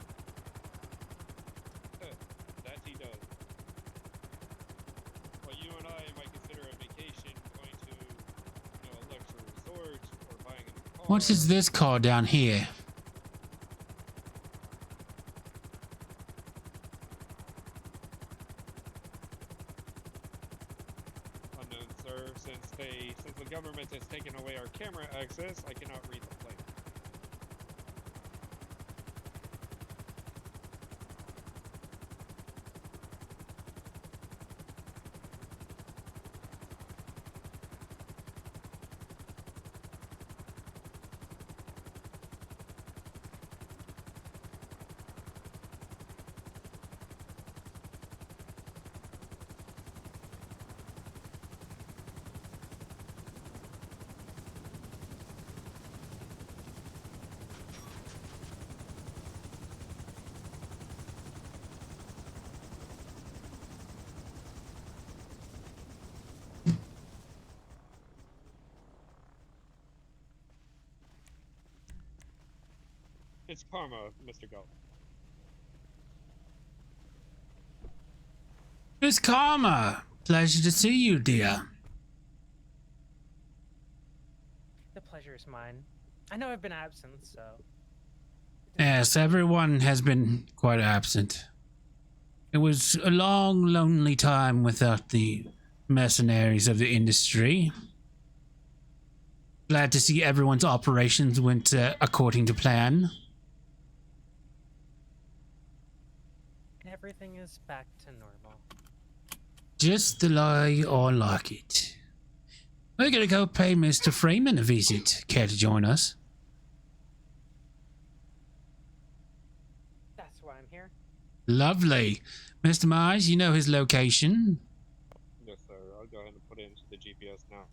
That he does. Well, you and I might consider a vacation going to, you know, a luxury resort or buying a new car. What is this car down here? Unknown, sir. Since the government has taken away our camera access, I cannot read the plate. It's karma, Mr. Gull. Miss Karma. Pleasure to see you, dear. The pleasure is mine. I know I've been absent, so. Yes, everyone has been quite absent. It was a long, lonely time without the mercenaries of the industry. Glad to see everyone's operations went according to plan. Everything is back to normal. Just the way I like it. We're gonna go pay Mr. Freeman a visit. Care to join us? That's why I'm here. Lovely. Mr. Mize, you know his location. Yes, sir. I'll go ahead and put it into the GPS now.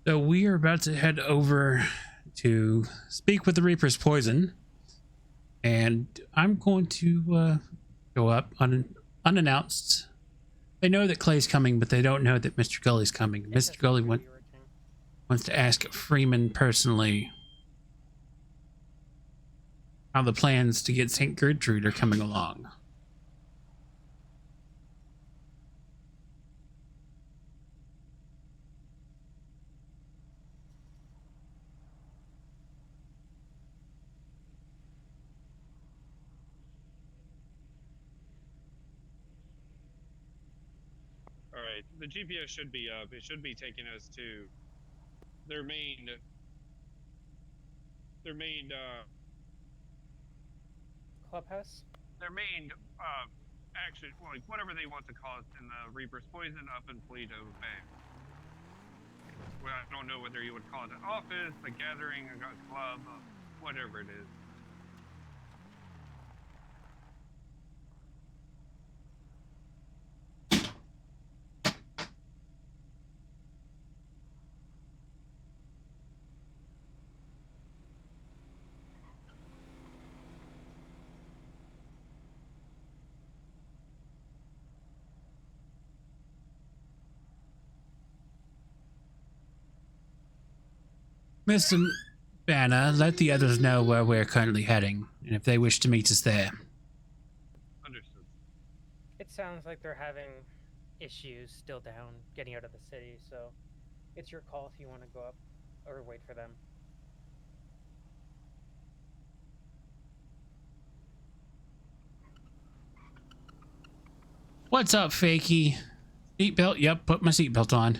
So we are about to head over to speak with the Reaper's Poison. And I'm going to go up unannounced. They know that Clay's coming, but they don't know that Mr. Gully's coming. Yes, Mr. Gully that's wants working. to ask Freeman personally how the plans to get St. Gertrude are coming along. Alright, the GPS should be up. It should be taking us to their main clubhouse? Their main action, well, like whatever they want to call it in the Reaper's Poison up in Polito Bay. Well, I don't know whether you would call it an office, a gathering, a club, whatever it is. Mr. Banner, let the others know where we're currently heading, and if they wish to meet us there. Understood. It sounds like they're having issues still down getting out of the city, so it's your call if you want to go up or wait for them. What's up, Fakey? Seatbelt? Yep, put my seatbelt on.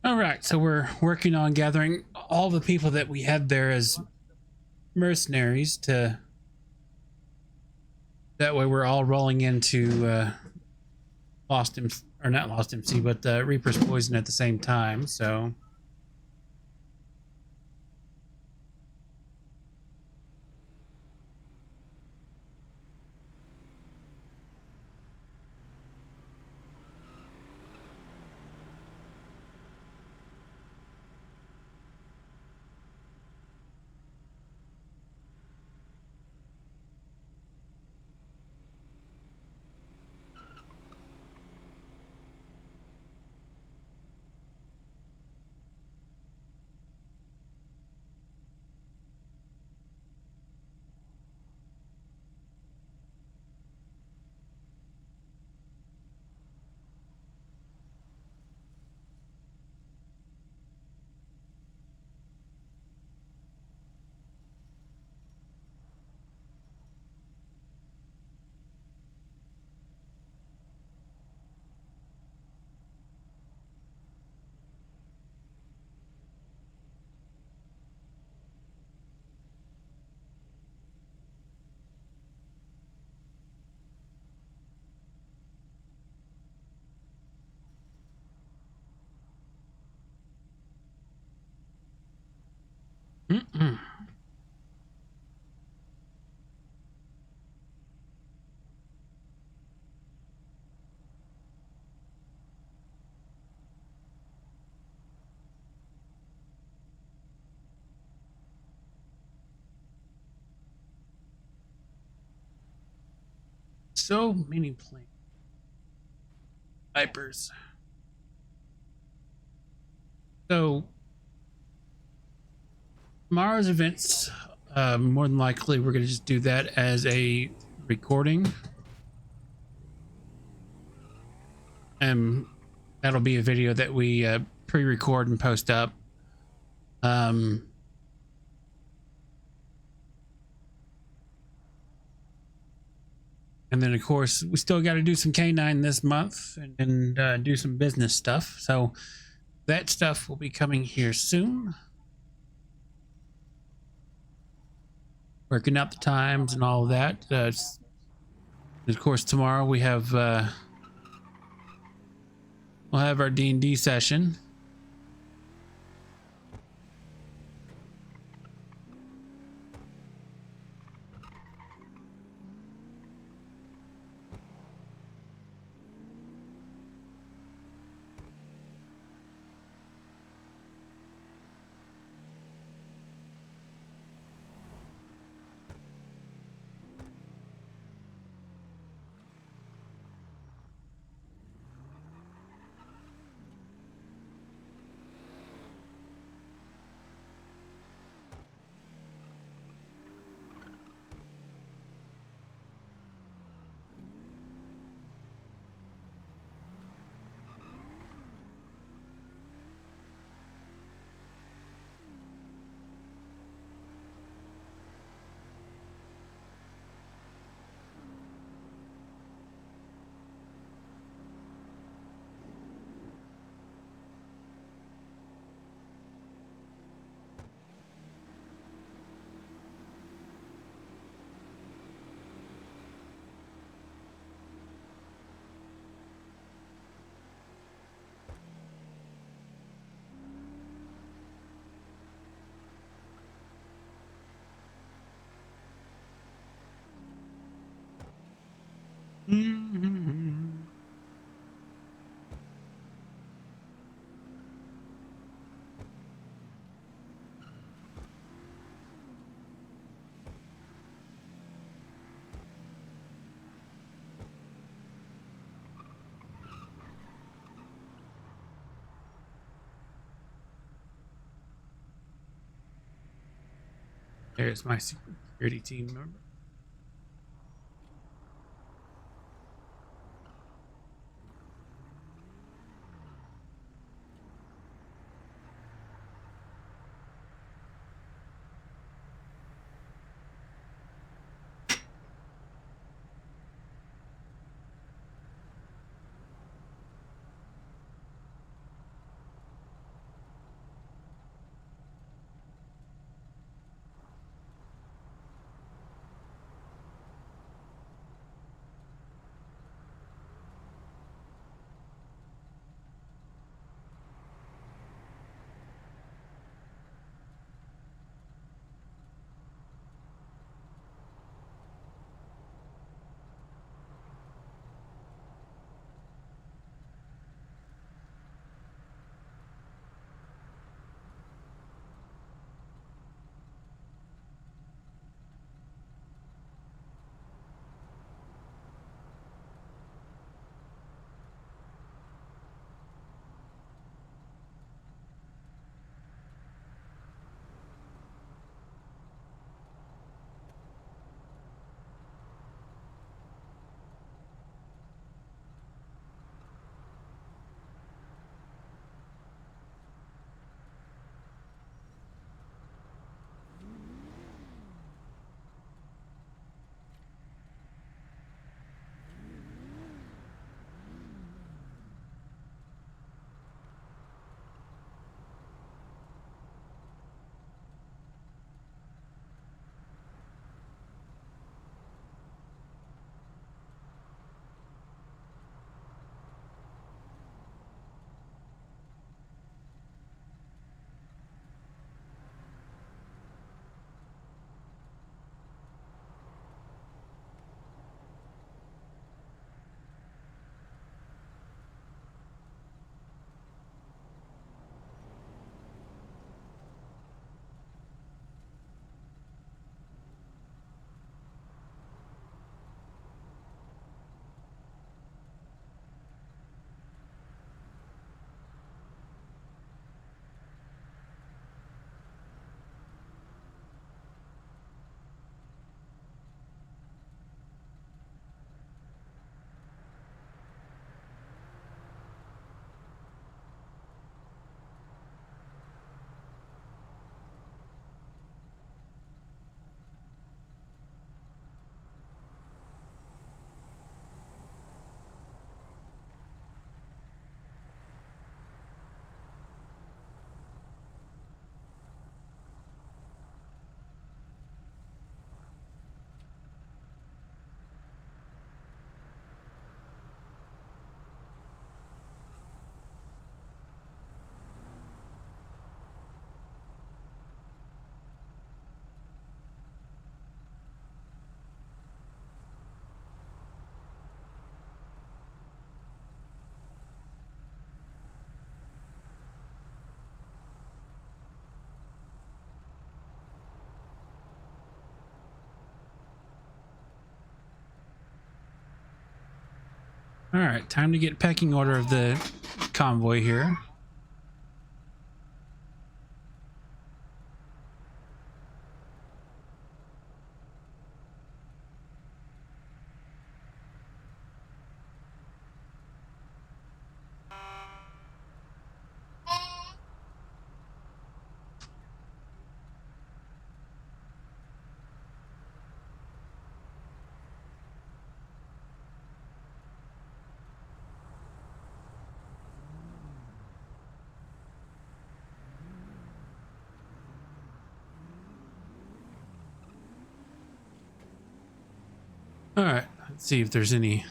All right, so we're working on gathering all the people that we had there as mercenaries to... That way we're all rolling into Lost MC, or not Lost MC, but Reaper's Poison at the same time, so... Mm-mm. So many planes. Vipers. So Tomorrow's events, more than likely, we're going to just do that as a recording. And that'll be a video that we pre-record and post up. And then, of course, we still got to do some K9 this month and do some business stuff. So that stuff will be coming here soon. Working out the times and all of that. Of course, tomorrow we have we'll have our D&D session. There's my security team member. All right, time to get pecking order of the convoy here. All right, let's see if there's any.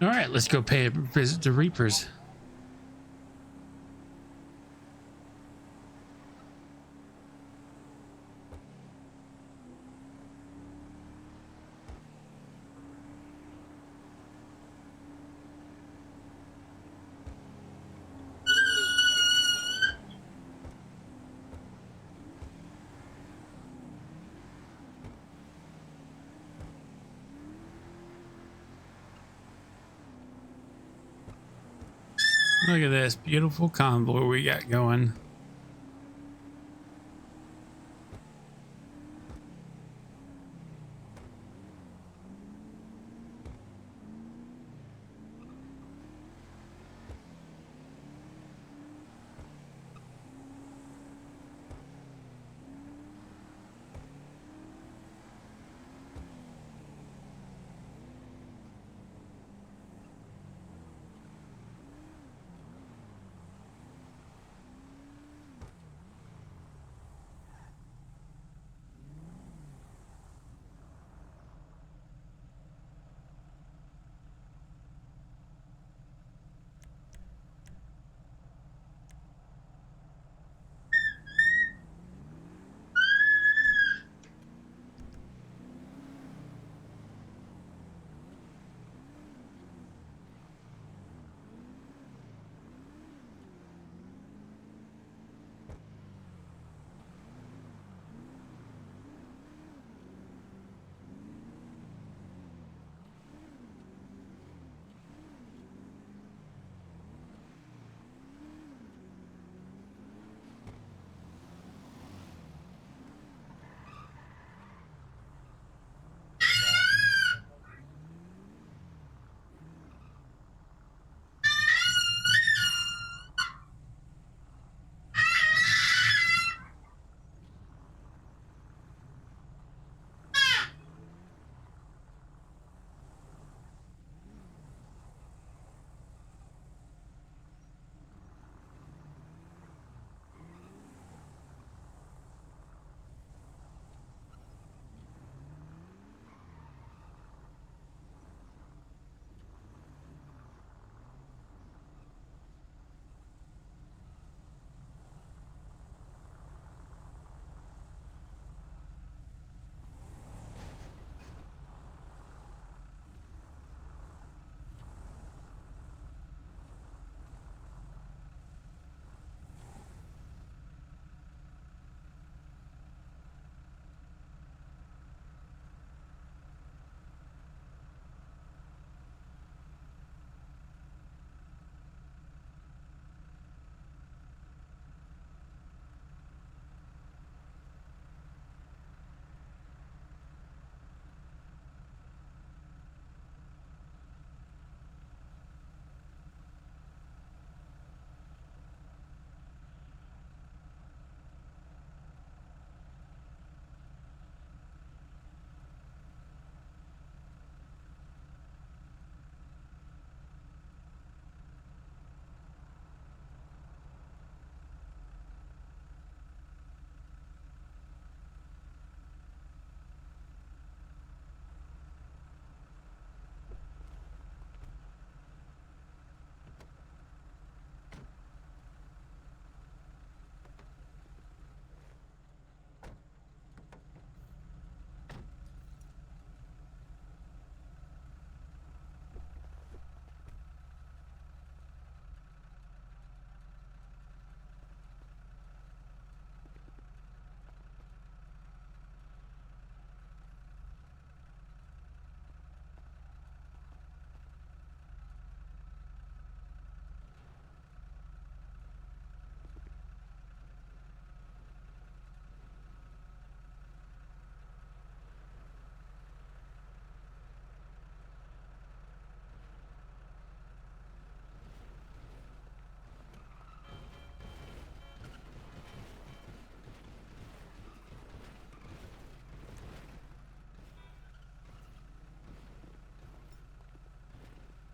All right, let's go pay a visit to Reapers. Look at this beautiful convoy we got going.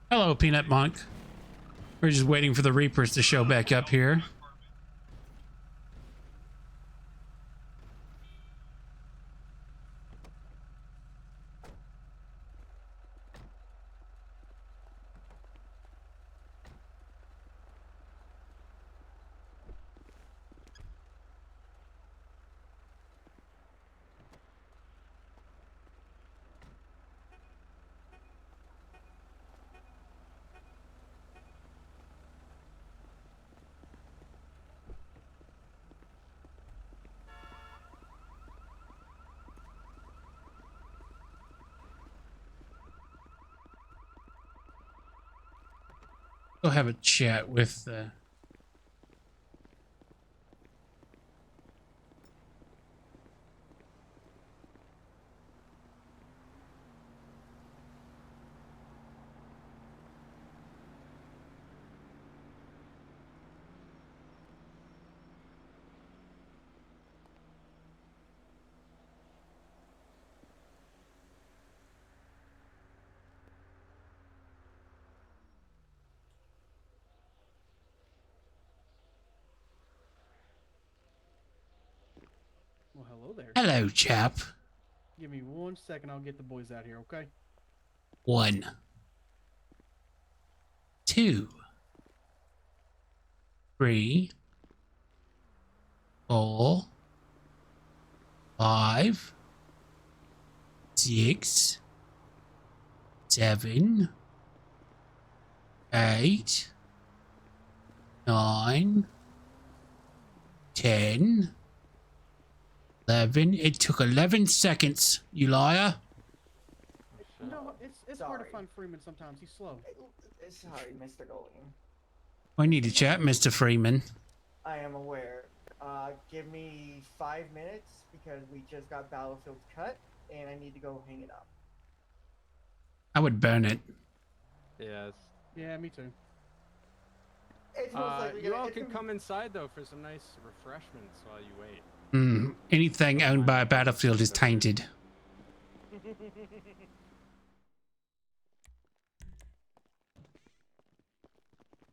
Hello, Peanut Monk. We're just waiting for the Reapers to show back up here. Go have a chat with Well, hello there. Hello, chap. Give me 1 second. I'll get the boys out here, okay? 1, 2, 3, 4, 5, 6, 7, 8, 9, 10, 11. It took 11 seconds, you liar. No, it's hard to Sorry. find Freeman sometimes. He's slow. Sorry, Mr. Golding. We need to chat, Mr. Freeman. I am aware. Give me 5 minutes because we just got Battlefield's cut, and I need to go hang it up. I would burn it. Yes. Yeah, me too. It's most likely You gonna- all it's can gonna- come inside though for some nice refreshments while you wait. Anything owned by a Battlefield is tainted.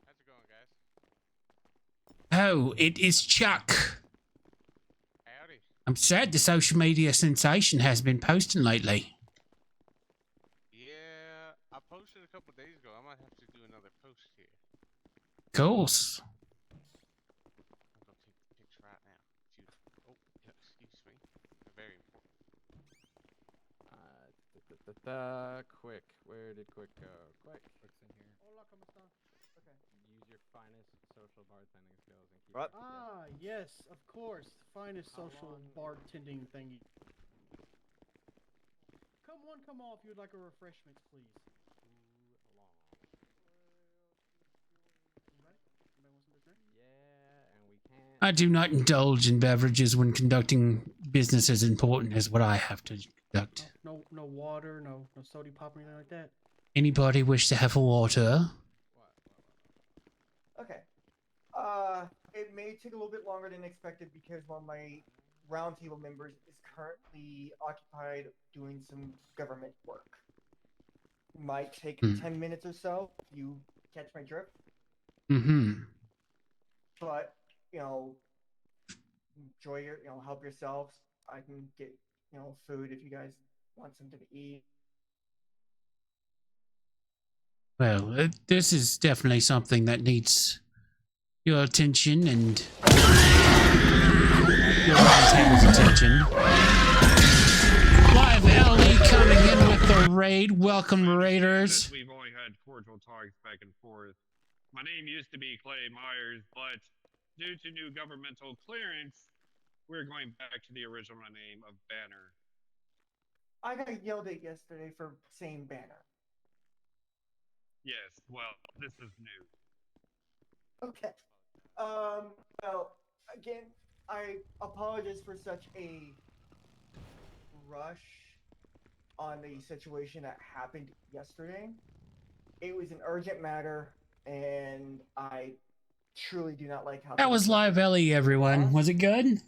How's it going, guys? Oh, it is Chuck. Howdy. I'm sad the social media sensation has been posting lately. Yeah, I posted a couple days ago. I might have to do another post here. Of course. I'm gonna take the picture right now. Oh, yeah, excuse me. Very important. Quick. Where did Quick go? Quick's in here. Hola, ¿cómo está? Okay. Use your finest social bartending skills and keep What? it together. Ah, yes, of course. Finest How social long- bartending thingy. Come off. You'd like a refreshment, please. Too long. Anybody want some drink? Yeah, and we can't. I do not indulge in beverages when conducting business as important as what I have to conduct. No water, no soda pop or anything like that. Anybody wish to have a water? What? Okay. It may take a little bit longer than expected because one of my roundtable members is currently occupied doing some government work. Might take 10 minutes or so. If you catch my drift. But enjoy your, help yourselves. I can get, food if you guys want something to eat. Well, this is definitely something that needs your attention and your roundtable's attention. Live LE coming in with the raid. Welcome, Raiders. We've only had cordial talks back and forth. My name used to be Clay Myers, but due to new governmental clearance, we're going back to the original name of Banner. I got yelled at yesterday for saying banner. Yes, well, this is new. Okay. Well, again, I apologize for such a rush on the situation that happened yesterday. It was an urgent matter, and I truly do not like how That was things Live went. LE, everyone. Was it good?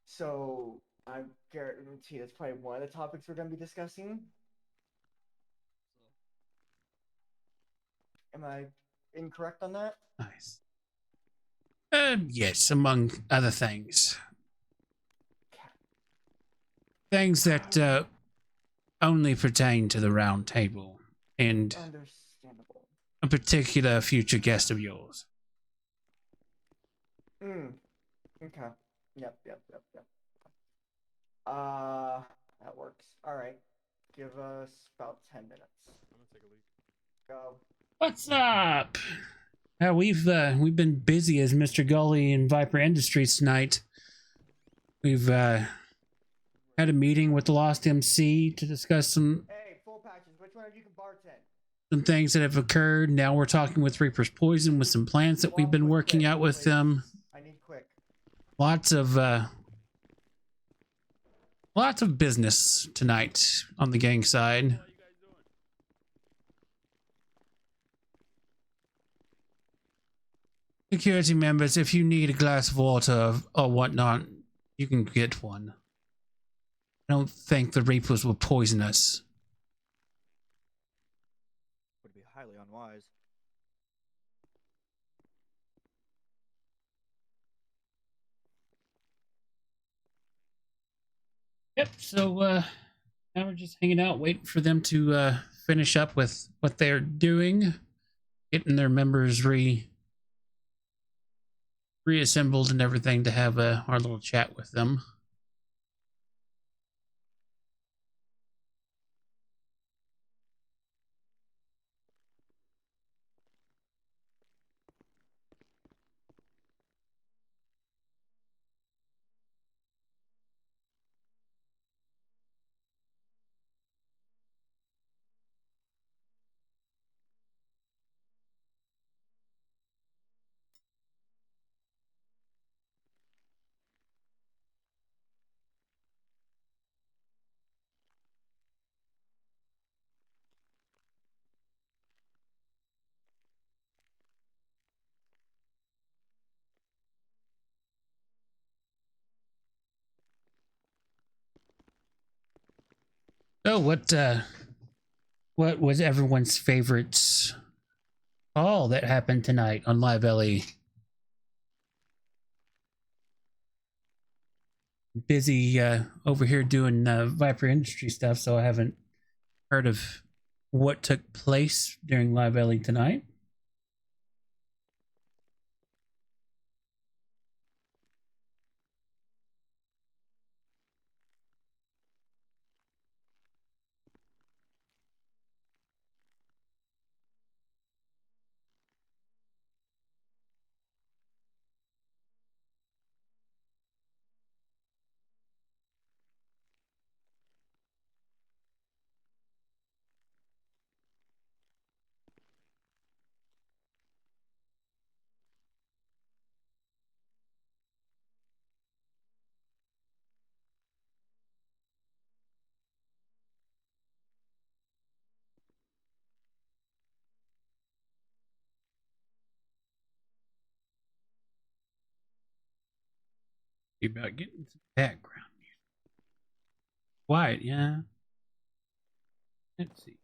So I guarantee that's probably one of the topics we're going to be discussing. Am I incorrect on that? Nice. Yes, among other things. Things that only pertain to the round table and Understandable. a particular future guest of yours. Hmm. Okay. Yep. That works. All right. Give us about 10 minutes. I'm gonna take a leak. Go. What's up? We've been busy as Mr. Gully and Viper Industries tonight. We've had a meeting with the Lost MC to discuss some Hey, full patches. Which one of you can bartend? things that have occurred. Now we're talking with Reaper's Poison with some plans that we've been Along with working quick, out with please. them. I need quick. Lots of business tonight on the gang side. Security members, if you need a glass of water or whatnot, you can get one. I don't think the Reapers will poison us. Would be highly unwise. Yep, so now we're just hanging out, waiting for them to finish up with what they're doing, getting their members reassembled and everything to have our little chat with them. So what was everyone's favorite call that happened tonight on Live LE? Busy over here doing Viper Industry stuff, so I haven't heard of what took place during Live LE tonight. Be about getting some background music. Quiet, yeah. Let's see.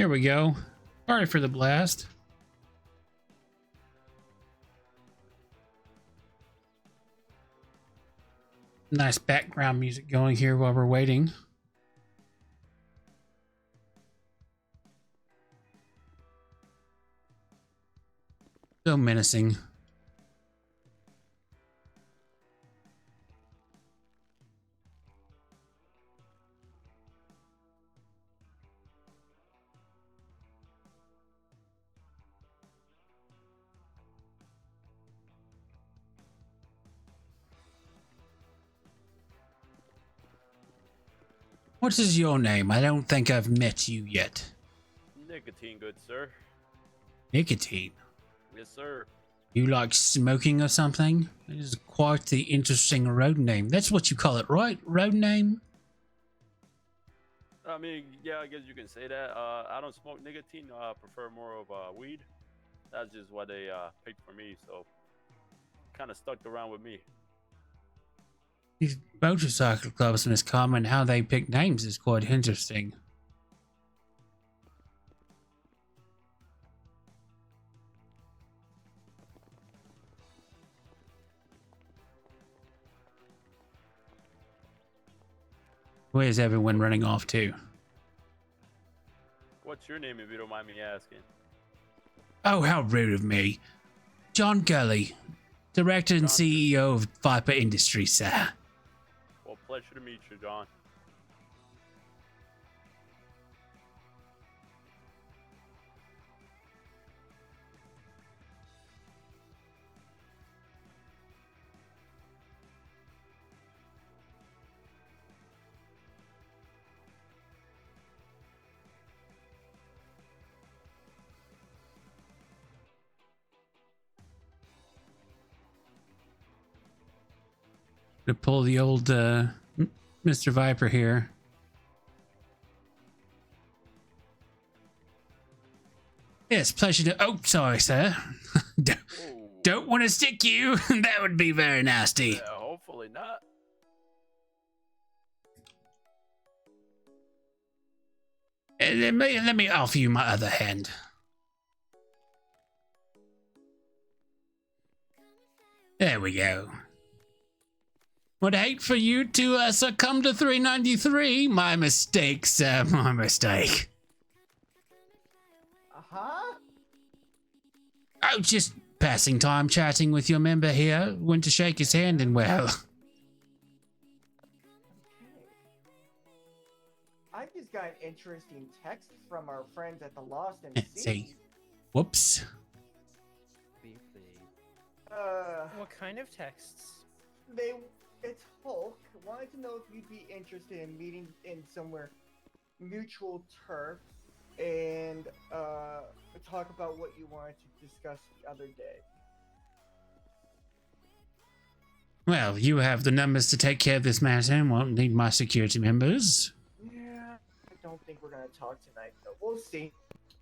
Here we go. Sorry for the blast. Nice background music going here while we're waiting. So menacing. What is your name? I don't think I've met you yet. Nicotine, good sir. Nicotine. Yes, sir. You like smoking or something? It is quite the interesting road name. That's what you call it, right? Road name? I mean, yeah, I guess you can say that. I don't smoke nicotine. I prefer more of weed. That's just what they picked for me, so kind of stuck around with me. These motorcycle clubs, Miss Carmen, how they pick names is quite interesting. Where's everyone running off to? What's your name, if you don't mind me asking? Oh, how rude of me. John Gully, Director and CEO of Viper Industries, sir. Well, pleasure to meet you, John. To pull the old Mr. Viper here. Yes, pleasure to. Oh, sorry, sir. Don't want to stick you. That would be very nasty. Yeah, hopefully not. Let me offer you my other hand. There we go. Would hate for you to succumb to 393. My mistake, sir. My mistake. Huh? Oh, just passing time chatting with your member here. Went to shake his hand and well. I just got an interesting text from our friends at the Lost and Let's see. Whoops. What kind of texts? It's Hulk. Wanted to know if you'd be interested in meeting in somewhere mutual turf and talk about what you wanted to discuss the other day. Well, you have the numbers to take care of this matter and won't need my security members. Yeah, I don't think we're gonna talk tonight, though. We'll see.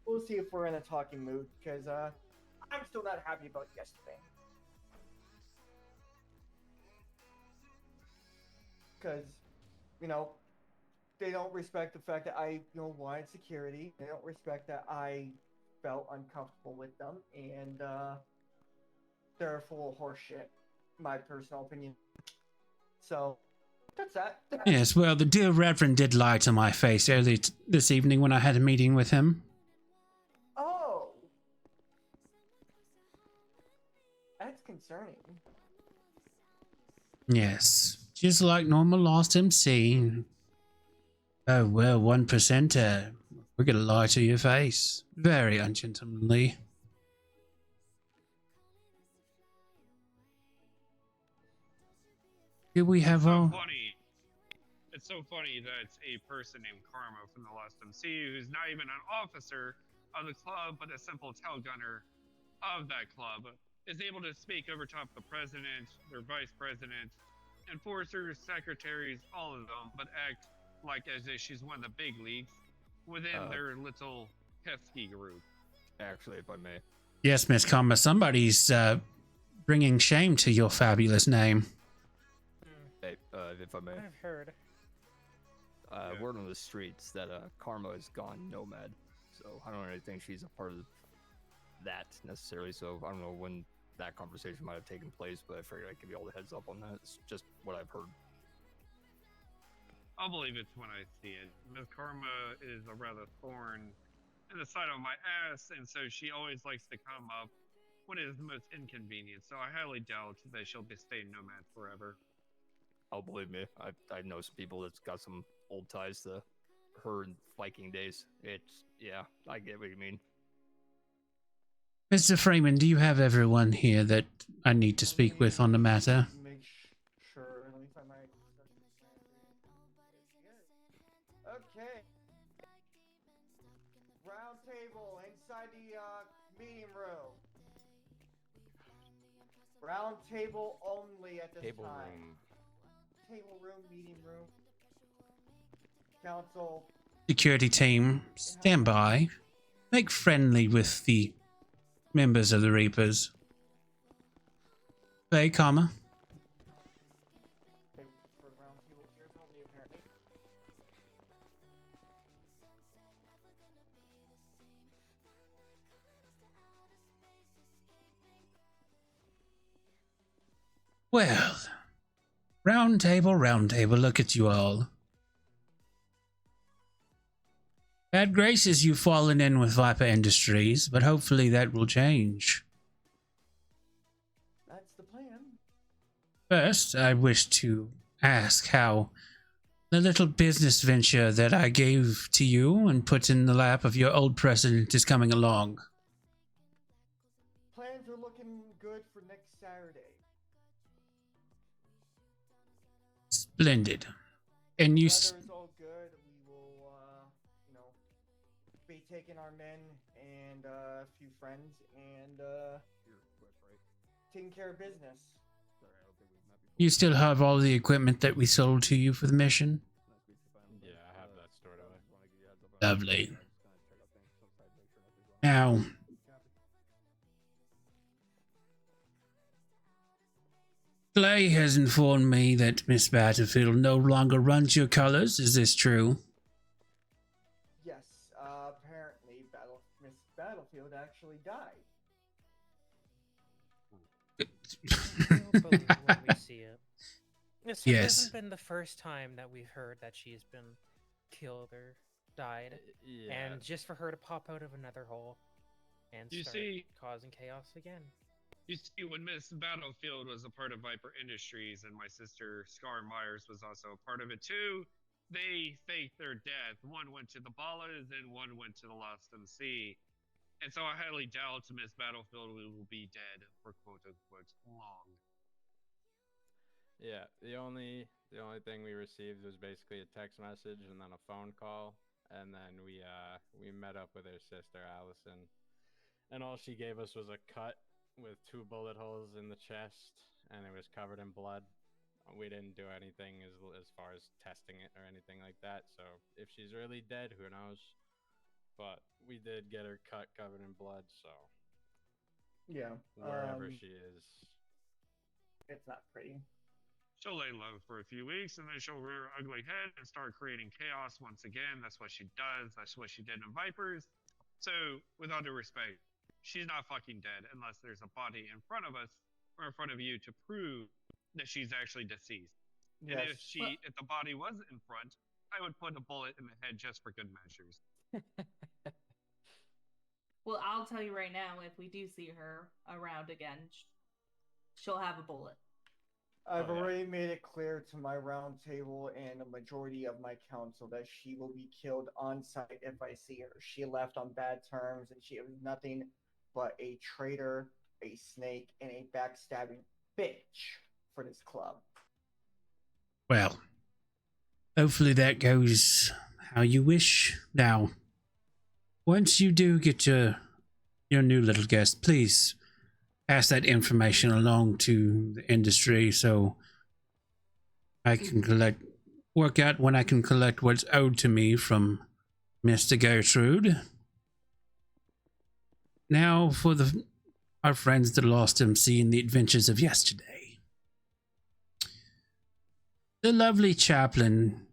We'll see if we're in a talking mood, because I'm still not happy about yesterday. Because, they don't respect the fact that I, wanted security. They don't respect that I felt uncomfortable with them, and they're full of horse shit, my personal opinion. So, that's that. Yes, well, the dear Reverend did lie to my face early this evening when I had a meeting with him. Oh. That's concerning. Yes, just like normal Lost MC. Oh, well, 1%, we're gonna lie to your face. Very ungentlemanly. Do we have all... Funny. It's so funny that a person named Karma from the Lost MC, who's not even an officer of the club, but a simple tail gunner of that club, is able to speak over top the president, their vice president, enforcers, secretaries, all of them, but act like as if she's one of the big leagues within their little pesky group. Actually, if I may. Yes, Miss Karma, somebody's bringing shame to your fabulous name. Hey, if I may. I've heard. Word on the streets that Karma has gone nomad, so I don't really think she's a part of that necessarily. So I don't know when that conversation might have taken place, but I figured I'd give you all the heads up on that. It's just what I've heard. I'll believe it when I see it. Miss Karma is a rather thorn in the side of my ass, and so she always likes to come up when it is the most inconvenient. So I highly doubt that she'll be staying nomad forever. Oh, believe me, I know some people that's got some old ties to her in Viking days. Yeah, I get what you mean. Mr. Freeman, do you have everyone here that I need to speak with on the matter? Make sure. Let me find my Okay. Round table inside the meeting room. Round table only at this Table time. room. Table room, meeting room. Council. Security team, stand by. Make friendly with the members of the Reapers. Play, comma. Okay, for the round table chairs only, apparently. Well, round table, look at you all. Bad graces you've fallen in with Viper Industries, but hopefully that will change. That's the plan. First, I wish to ask how the little business venture that I gave to you and put in the lap of your old president is coming along. Plans are looking good for next Saturday. Splendid. And you... Weather is all good. We will, be taking our men and a few friends and taking care of business. You still have all the equipment that we sold to you for the mission? Yeah, I have that stored away. Lovely. Now, Clay has informed me that Miss Battlefield no longer runs your colors. Is this true? Yes, apparently Miss Battlefield actually died. We'll believe when we see it. Yes, it Yes. hasn't been the first time that we've heard that she's been killed or died. Yeah. And just for her to pop out of another hole and You start see- causing chaos again. You see, when Miss Battlefield was a part of Viper Industries and my sister Scar Myers was also a part of it too, they faked their death. One went to the Ballas and one went to the Lost MC. And so I highly doubt Miss Battlefield will be dead for quote unquote long. Yeah, the only thing we received was basically a text message and then a phone call, and then we met up with her sister Allison, and all she gave us was a cut with 2 bullet holes in the chest, and it was covered in blood. We didn't do anything as far as testing it or anything like that. So if she's really dead, who knows? But we did get her cut covered in blood, so Yeah. wherever she is, It's not pretty. She'll lay low for a few weeks and then she'll rear her ugly head and start creating chaos once again. That's what she does. That's what she did in Vipers. So, with all due respect, she's not fucking dead unless there's a body in front of us or in front of you to prove that she's actually deceased. Yes. And if the body was in front, I would put a bullet in the head just for good measures. Well, I'll tell you right now, if we do see her around again, she'll have a bullet. I've already made it clear to my round table and a majority of my council that she will be killed on sight if I see her. She left on bad terms and she was nothing but a traitor, a snake, and a backstabbing bitch for this club. Well, hopefully that goes how you wish. Now, once you do get your new little guest, please pass that information along to the industry so I can work out when I can collect what's owed to me from Mr. Gertrude. Now for our friends that lost MC in the adventures of yesterday. The lovely chaplain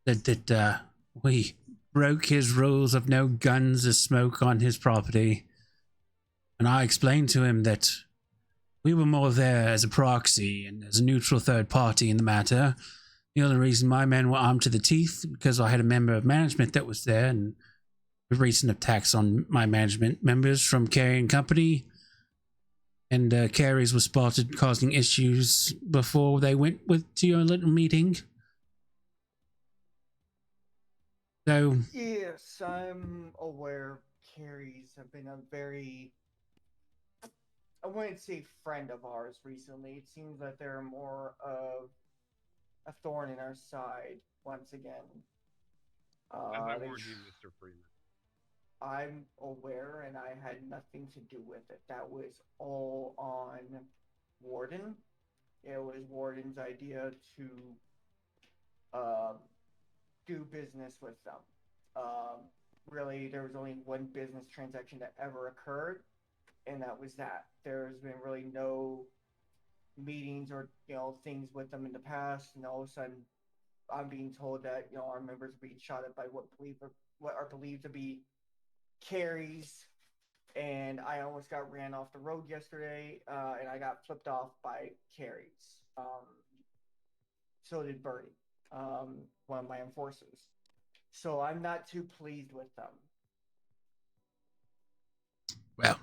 that we broke his rules of no guns or smoke on his property. And I explained to him that we were more there as a proxy and as a neutral third party in the matter. The only reason my men were armed to the teeth because I had a member of management that was there, and the recent attacks on my management members from Carrie and Company. And Carrie's was spotted causing issues before they went to your little meeting. So yes, I'm aware Carrie's have been a very, I wouldn't say friend of ours recently. It seems that they're more of a thorn in our side once again. As I They warned you, Mr. Freeman. I'm aware, and I had nothing to do with it. That was all on Warden. It was Warden's idea to um, do business with them. Really, there was only one business transaction that ever occurred, and that was that. There's been really no meetings or things with them in the past, and all of a sudden, I'm being told that our members are being shot at by what are believed to be carries, and I almost got ran off the road yesterday, and I got flipped off by carries. So did Bertie, one of my enforcers. So I'm not too pleased with them. Well,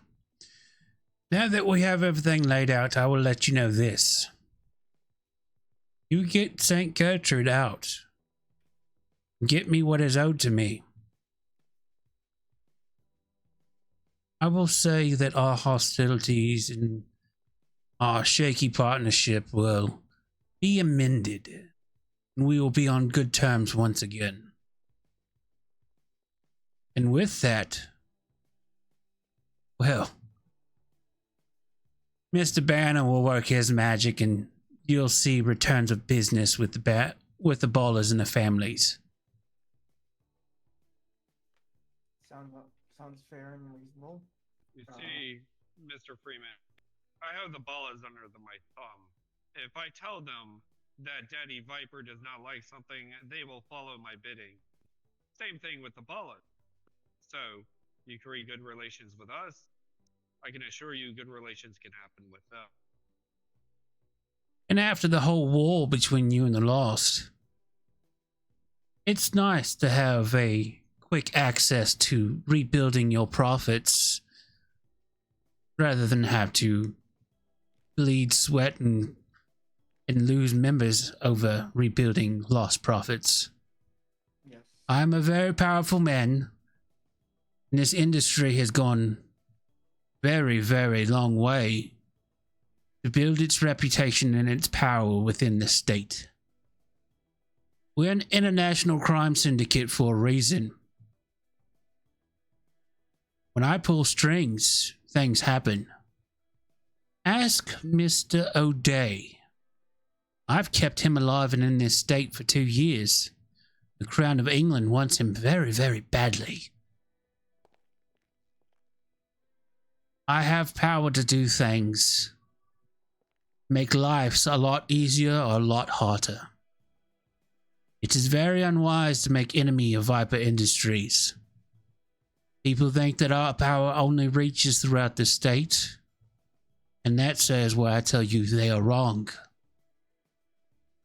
now that we have everything laid out, I will let you know this. You get St. Gertrude out. Get me what is owed to me. I will say that our hostilities and our shaky partnership will be amended, and we will be on good terms once again. And with that, well, Mr. Banner will work his magic, and you'll see returns of business with the ballers and the families. Sounds fair and reasonable. You see, Mr. Freeman, I have the ballas under my thumb. If I tell them that Daddy Viper does not like something, they will follow my bidding. Same thing with the ballas. So, you create good relations with us, I can assure you good relations can happen with them. And after the whole war between you and the Lost, it's nice to have a quick access to rebuilding your profits rather than have to bleed sweat and lose members over rebuilding lost profits. Yes. I'm a very powerful man, and this industry has gone very, very long way to build its reputation and its power within the state. We're an international crime syndicate for a reason. When I pull strings, things happen. Ask Mr. O'Day. I've kept him alive and in this state for 2 years. The Crown of England wants him very, very badly. I have power to do things. Make lives a lot easier or a lot harder. It is very unwise to make enemy of Viper Industries. People think that our power only reaches throughout the state, and that says where I tell you they are wrong.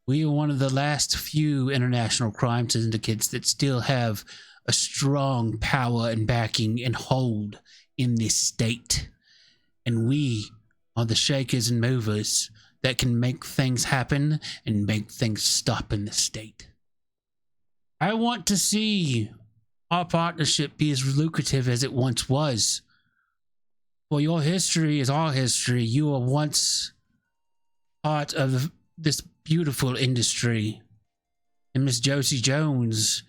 We are one of the last few international crime syndicates that still have a strong power and backing and hold in this state. And we are the shakers and movers that can make things happen and make things stop in the state. I want to see our partnership be as lucrative as it once was. For your history is our history. You were once part of this beautiful industry. And Miss Josie Jones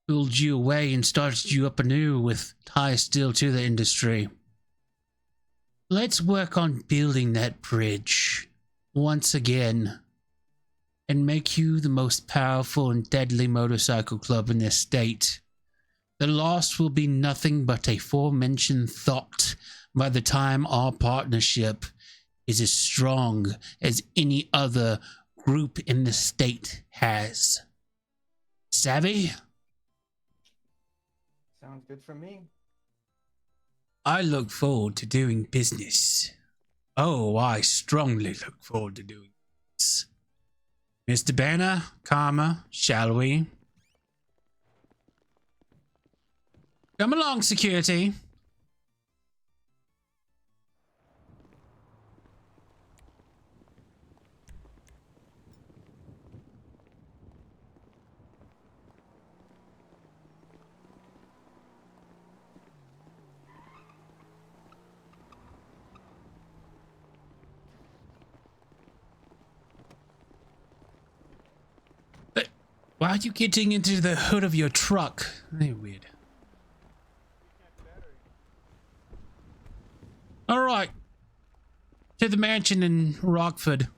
pulled you away and started you up anew with ties still to the industry. Let's work on building that bridge once again and make you the most powerful and deadly motorcycle club in this state. The loss will be nothing but a aforementioned thought by the time our partnership is as strong as any other group in the state has. Savvy? Sounds good for me. I look forward to doing business. Oh, I strongly look forward to doing this. Mr. Banner, Karma, shall we? Come along, security. Why are you getting into the hood of your truck? Hey, weird. All right. To the mansion in Rockford.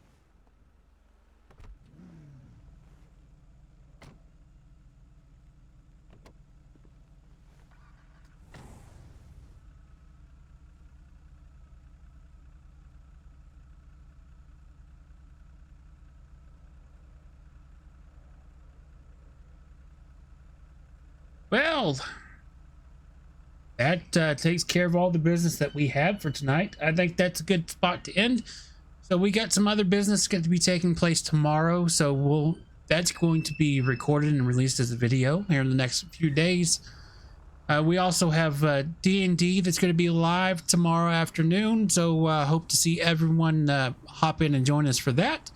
Well, that takes care of all the business that we have for tonight. I think that's a good spot to end. So we got some other business going to be taking place tomorrow. So that's going to be recorded and released as a video here in the next few days. We also have D&D that's going to be live tomorrow afternoon. So hope to see everyone hop in and join us for that.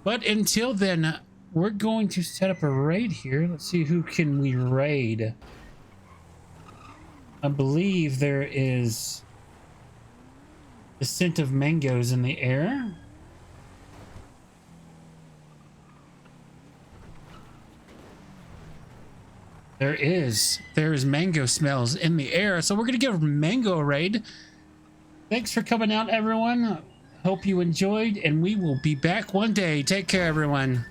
But until then, we're going to set up a raid here. Let's see, who can we raid? I believe there is the scent of mangoes in the air. There is mango smells in the air. So we're going to give mango a raid. Thanks for coming out, everyone. Hope you enjoyed, and we will be back one day. Take care, everyone.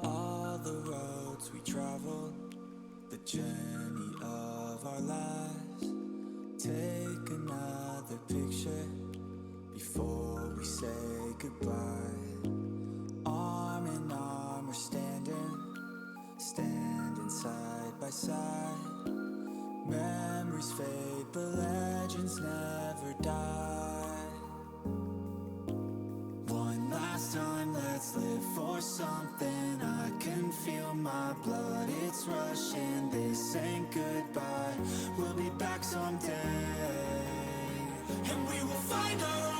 All the roads we traveled, the journey of our lives. Take another picture before we say goodbye. Arm in arm we're standing side by side. Memories fade, but legends never die. One last time, let's live for something. I can feel my blood, it's rushing. This ain't goodbye, we'll be back someday. And we will find our